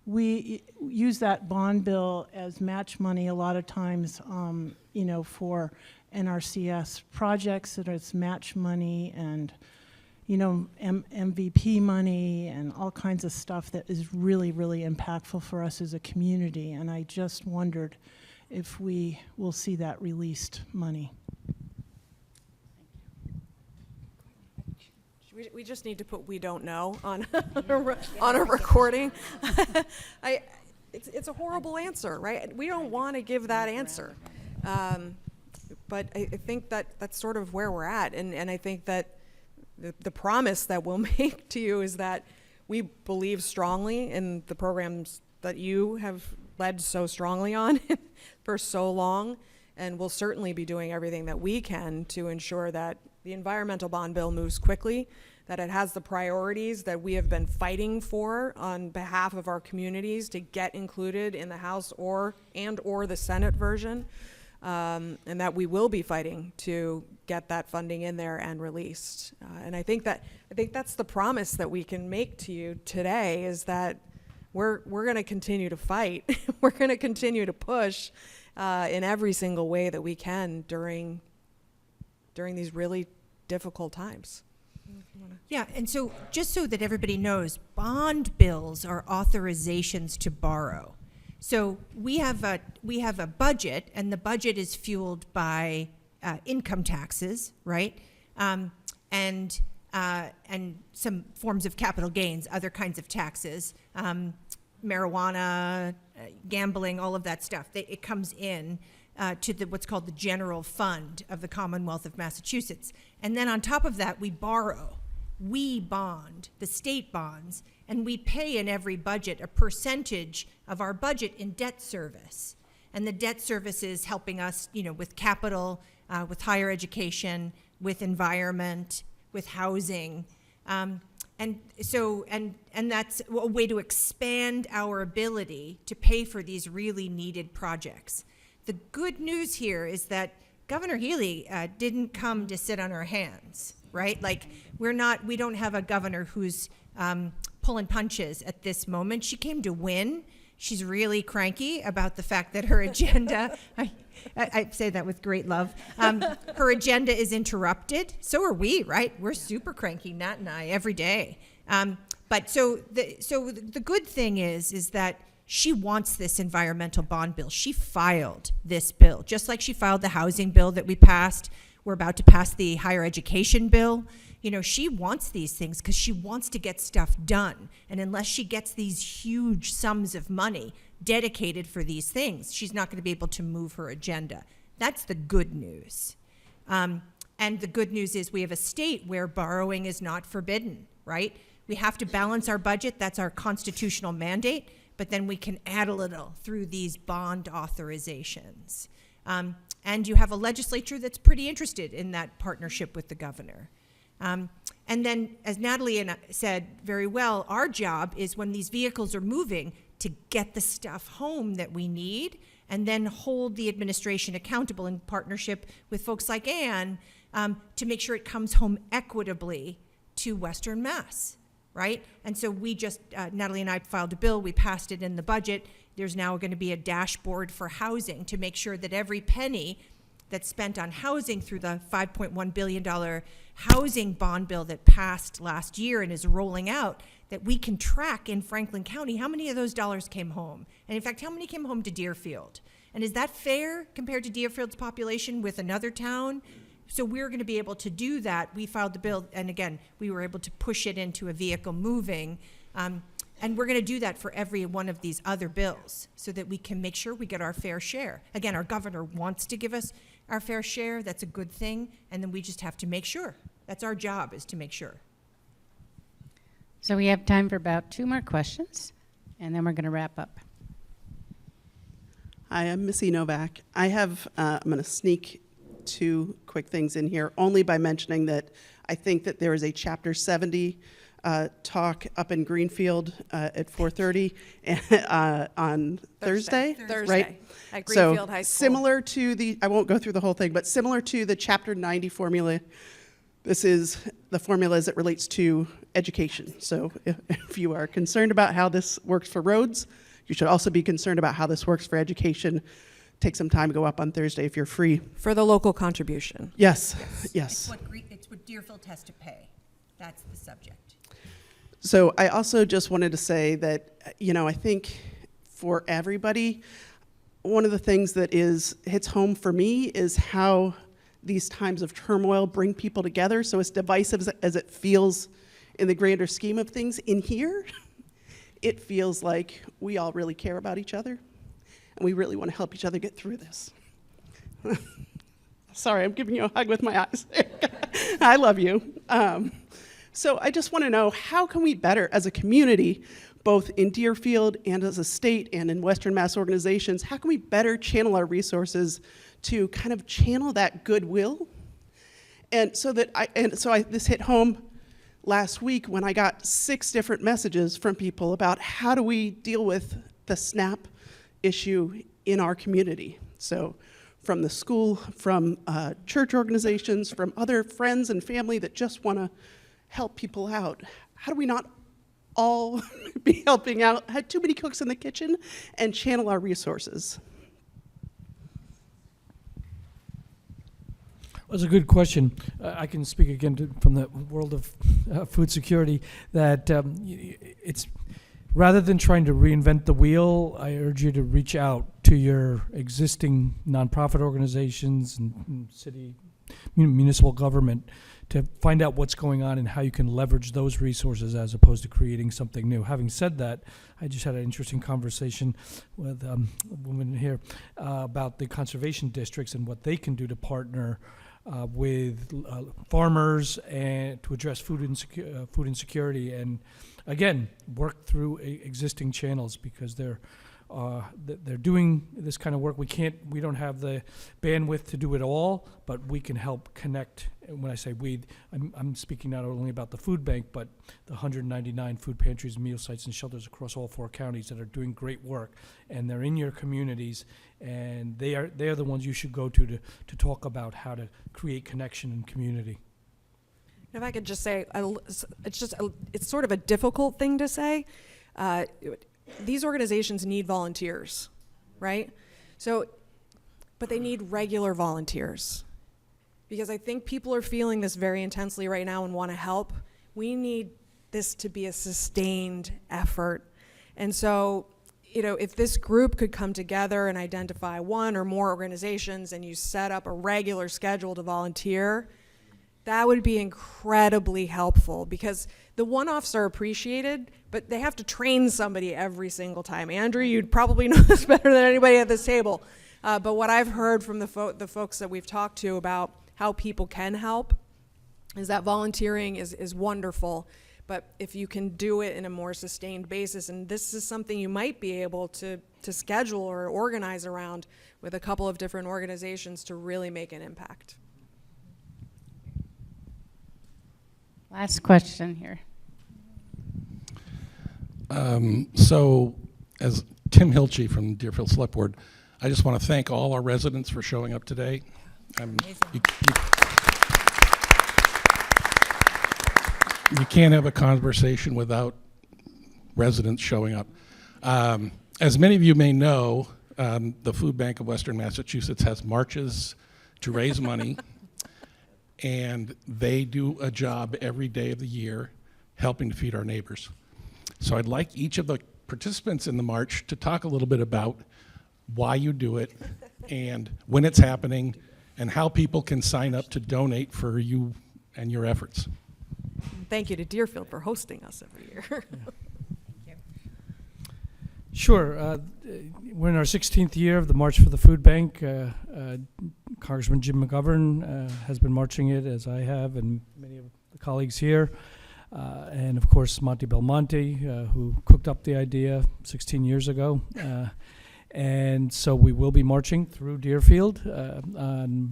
We use that bond bill as match money a lot of times, for NRCS projects, that it's match money and, MVP money and all kinds of stuff that is really, really impactful for us as a community. And I just wondered if we will see that released money. We just need to put "we don't know" on on a recording. It's a horrible answer, right? We don't want to give that answer, but I think that's sort of where we're at, and I think that the promise that we'll make to you is that we believe strongly in the programs that you have led so strongly on for so long, and we'll certainly be doing everything that we can to ensure that the environmental bond bill moves quickly, that it has the priorities that we have been fighting for on behalf of our communities to get included in the House or the Senate version, and that we will be fighting to get that funding in there and released. And I think that's the promise that we can make to you today, is that we're going to continue to fight. We're going to continue to push in every single way that we can during these really difficult times. Yeah, and so just so that everybody knows, bond bills are authorizations to borrow. So we have a budget, and the budget is fueled by income taxes, right? And some forms of capital gains, other kinds of taxes, marijuana, gambling, all of that stuff. It comes in to what's called the general fund of the Commonwealth of Massachusetts. And then on top of that, we borrow. We bond, the state bonds, and we pay in every budget a percentage of our budget in debt service. And the debt service is helping us, with capital, with higher education, with environment, with housing. And that's a way to expand our ability to pay for these really needed projects. The good news here is that Governor Healy didn't come to sit on her hands, right? Like, we don't have a governor who's pulling punches at this moment. She came to win. She's really cranky about the fact that her agenda, I say that with great love, her agenda is interrupted. So are we, right? We're super cranky, Nat and I, every day. But the good thing is that she wants this environmental bond bill. She filed this bill, just like she filed the housing bill that we passed. We're about to pass the higher education bill. She wants these things because she wants to get stuff done. And unless she gets these huge sums of money dedicated for these things, she's not going to be able to move her agenda. That's the good news. And the good news is we have a state where borrowing is not forbidden, right? We have to balance our budget. That's our constitutional mandate. But then we can add a little through these bond authorizations. And you have a legislature that's pretty interested in that partnership with the governor. And then, as Natalie said very well, our job is when these vehicles are moving to get the stuff home that we need and then hold the administration accountable in partnership with folks like Ann to make sure it comes home equitably to Western Mass, right? And so Natalie and I filed a bill, we passed it in the budget. There's now going to be a dashboard for housing to make sure that every penny that's spent on housing through the $5.1 billion housing bond bill that passed last year and is rolling out, that we can track in Franklin County how many of those dollars came home. And in fact, how many came home to Deerfield? And is that fair compared to Deerfield's population with another town? So we're going to be able to do that. We filed the bill, and again, we were able to push it into a vehicle moving. And we're going to do that for every one of these other bills so that we can make sure we get our fair share. Again, our governor wants to give us our fair share. That's a good thing. And then we just have to make sure. That's our job, is to make sure. So we have time for about 2 more questions, and then we're going to wrap up. Hi, I'm Missy Novak. I'm going to sneak 2 quick things in here, only by mentioning that I think that there is a Chapter 70 talk up in Greenfield at 4:30 on Thursday, right? At Greenfield So High School. similar to I won't go through the whole thing, but similar to the Chapter 90 formula, this is the formula as it relates to education. So if you are concerned about how this works for roads, you should also be concerned about how this works for education. Take some time to go up on Thursday if you're free. For the local contribution. Yes. It's what Deerfield has to pay. That's the subject. So I also just wanted to say that, I think for everybody, one of the things that hits home for me is how these times of turmoil bring people together. So as divisive as it feels in the grander scheme of things, in here, it feels like we all really care about each other and we really want to help each other get through this. Sorry, I'm giving you a hug with my eyes. I love you. So I just want to know, how can we better, as a community, both in Deerfield and as a state and in Western Mass organizations, how can we better channel our resources to kind of channel that goodwill? And so this hit home last week when I got 6 different messages from people about how do we deal with the SNAP issue in our community. So from the school, from church organizations, from other friends and family that just want to help people out. How do we not all be helping out, have too many cooks in the kitchen, and channel our resources? That's a good question. I can speak again from the world of food security, that it's rather than trying to reinvent the wheel, I urge you to reach out to your existing nonprofit organizations and city, municipal government to find out what's going on and how you can leverage those resources as opposed to creating something new. Having said that, I just had an interesting conversation with a woman here about the conservation districts and what they can do to partner with farmers and to address food insecurity, and again work through existing channels, because they're doing this kind of work. We don't have the bandwidth to do it all, but we can help connect. And when I say we, I'm speaking not only about the food bank, but the 199 food pantries, meal sites, and shelters across all 4 counties that are doing great work, and they're in your communities, and they are the ones you should go to talk about how to create connection and community. If I could just say, it's sort of a difficult thing to say. These organizations need volunteers, right? But they need regular volunteers, because I think people are feeling this very intensely right now and want to help. We need this to be a sustained effort. And so, if this group could come together and identify 1 or more organizations, and you set up a regular schedule to volunteer, that would be incredibly helpful, because the one-offs are appreciated, but they have to train somebody every single time. Andrew, you'd probably know this better than anybody at this table. But what I've heard from the folks that we've talked to about how people can help is that volunteering is wonderful, but if you can do it in a more sustained basis, and this is something you might be able to schedule or organize around with a couple of different organizations to really make an impact. Last question here. So, as Tim Hilchey from Deerfield Select Board, I just want to thank all our residents for showing up today. You can't have a conversation without residents showing up. As many of you may know, the Food Bank of Western Massachusetts has marches to raise money, and they do a job every day of the year helping to feed our neighbors. So I'd like each of the participants in the march to talk a little bit about why you do it and when it's happening and how people can sign up to donate for you and your efforts. Thank you to Deerfield for hosting us every year. Sure. We're in our 16th year of the March for the Food Bank. Congressman Jim McGovern has been marching it, as I have, and many of the colleagues here. And of course, Monty Belmonte, who cooked up the idea 16 years ago. And so we will be marching through Deerfield on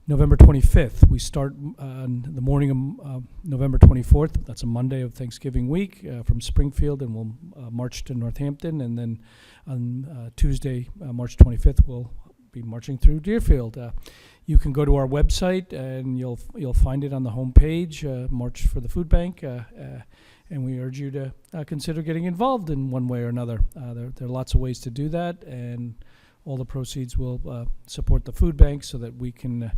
November 25th. We start on the morning of November 24th. That's a Monday of Thanksgiving week from Springfield, and we'll march to Northampton. And then on Tuesday, March 25th, we'll be marching through Deerfield. You can go to our website and you'll find it on the homepage, March for the Food Bank, and we urge you to consider getting involved in one way or another. There are lots of ways to do that, and all the proceeds will support the food bank so that we can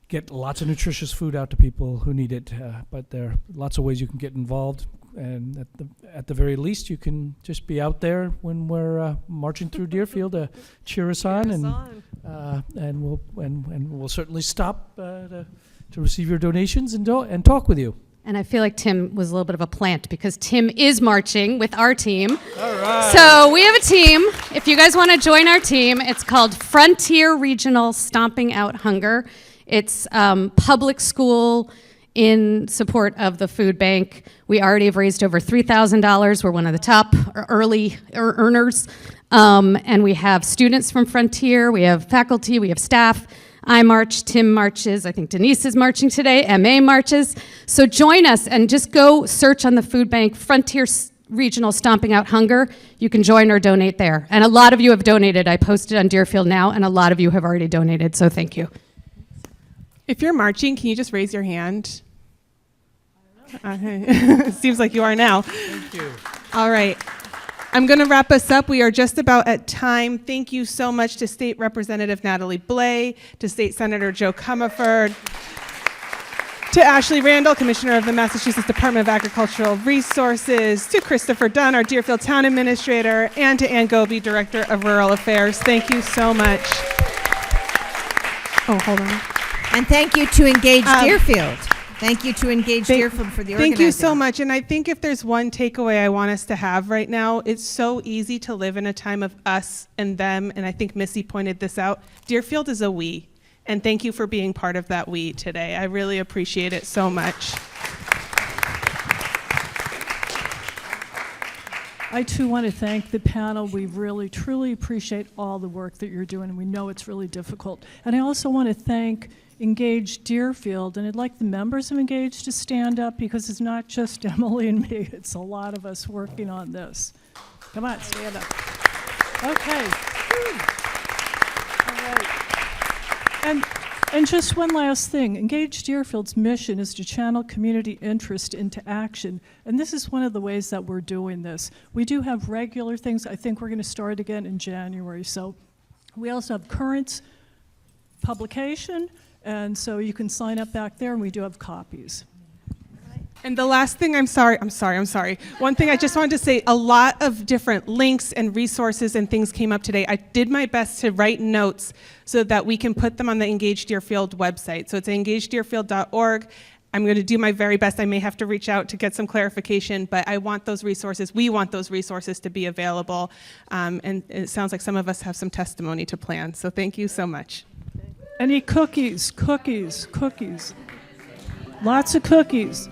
get lots of nutritious food out to people who need it. But there are lots of ways you can get involved, and at the very least, you can just be out there when we're marching through Deerfield to cheer us on, and we'll certainly stop to receive your donations and talk with you. And I feel like Tim was a little bit of a plant, because Tim is marching with our team. All right. So we have a team. If you guys want to join our team, it's called Frontier Regional Stomping Out Hunger. It's public school in support of the food bank. We already have raised over $3,000. We're one of the top early earners. And we have students from Frontier. We have faculty. We have staff. I march, Tim marches, I think Denise is marching today, MA marches. So join us and just go search on the food bank, Frontier Regional Stomping Out Hunger. You can join or donate there. And a lot of you have donated. I posted on Deerfield Now, and a lot of you have already donated, so thank you. If you're marching, can you just raise your hand? Seems like you are now. Thank you. All right. I'm going to wrap us up. We are just about at time. Thank you so much to State Representative Natalie Blais, to State Senator Joe Comerford, to Ashley Randall, Commissioner of the Massachusetts Department of Agricultural Resources, to Christopher Dunn, our Deerfield Town Administrator, and to Ann Goby, Director of Rural Affairs. Thank you so much. Oh, hold on. And thank you to Engage Deerfield. Thank you to Engage Deerfield for the organizing. Thank you so much. And I think if there's one takeaway I want us to have right now, it's so easy to live in a time of us and them. And I think Missy pointed this out. Deerfield is a we. And thank you for being part of that we today. I really appreciate it so much. I too want to thank the panel. We really, truly appreciate all the work that you're doing, and we know it's really difficult. And I also want to thank Engage Deerfield, and I'd like the members of Engage to stand up because it's not just Emily and me, it's a lot of us working on this. Come on, stand up. Okay. All right. And just one last thing. Engage Deerfield's mission is to channel community interest into action, and this is one of the ways that we're doing this. We do have regular things. I think we're going to start again in January. So we also have current publication, and so you can sign up back there, and we do have copies. And the last thing, I'm sorry. One thing I just wanted to say, a lot of different links and resources and things came up today. I did my best to write notes so that we can put them on the Engage Deerfield website. So it's engagedeerfield.org. I'm going to do my very best. I may have to reach out to get some clarification, but I want those resources. We want those resources to be available. And it sounds like some of us have some testimony to plan. So thank you so much. Any cookies? Lots of cookies.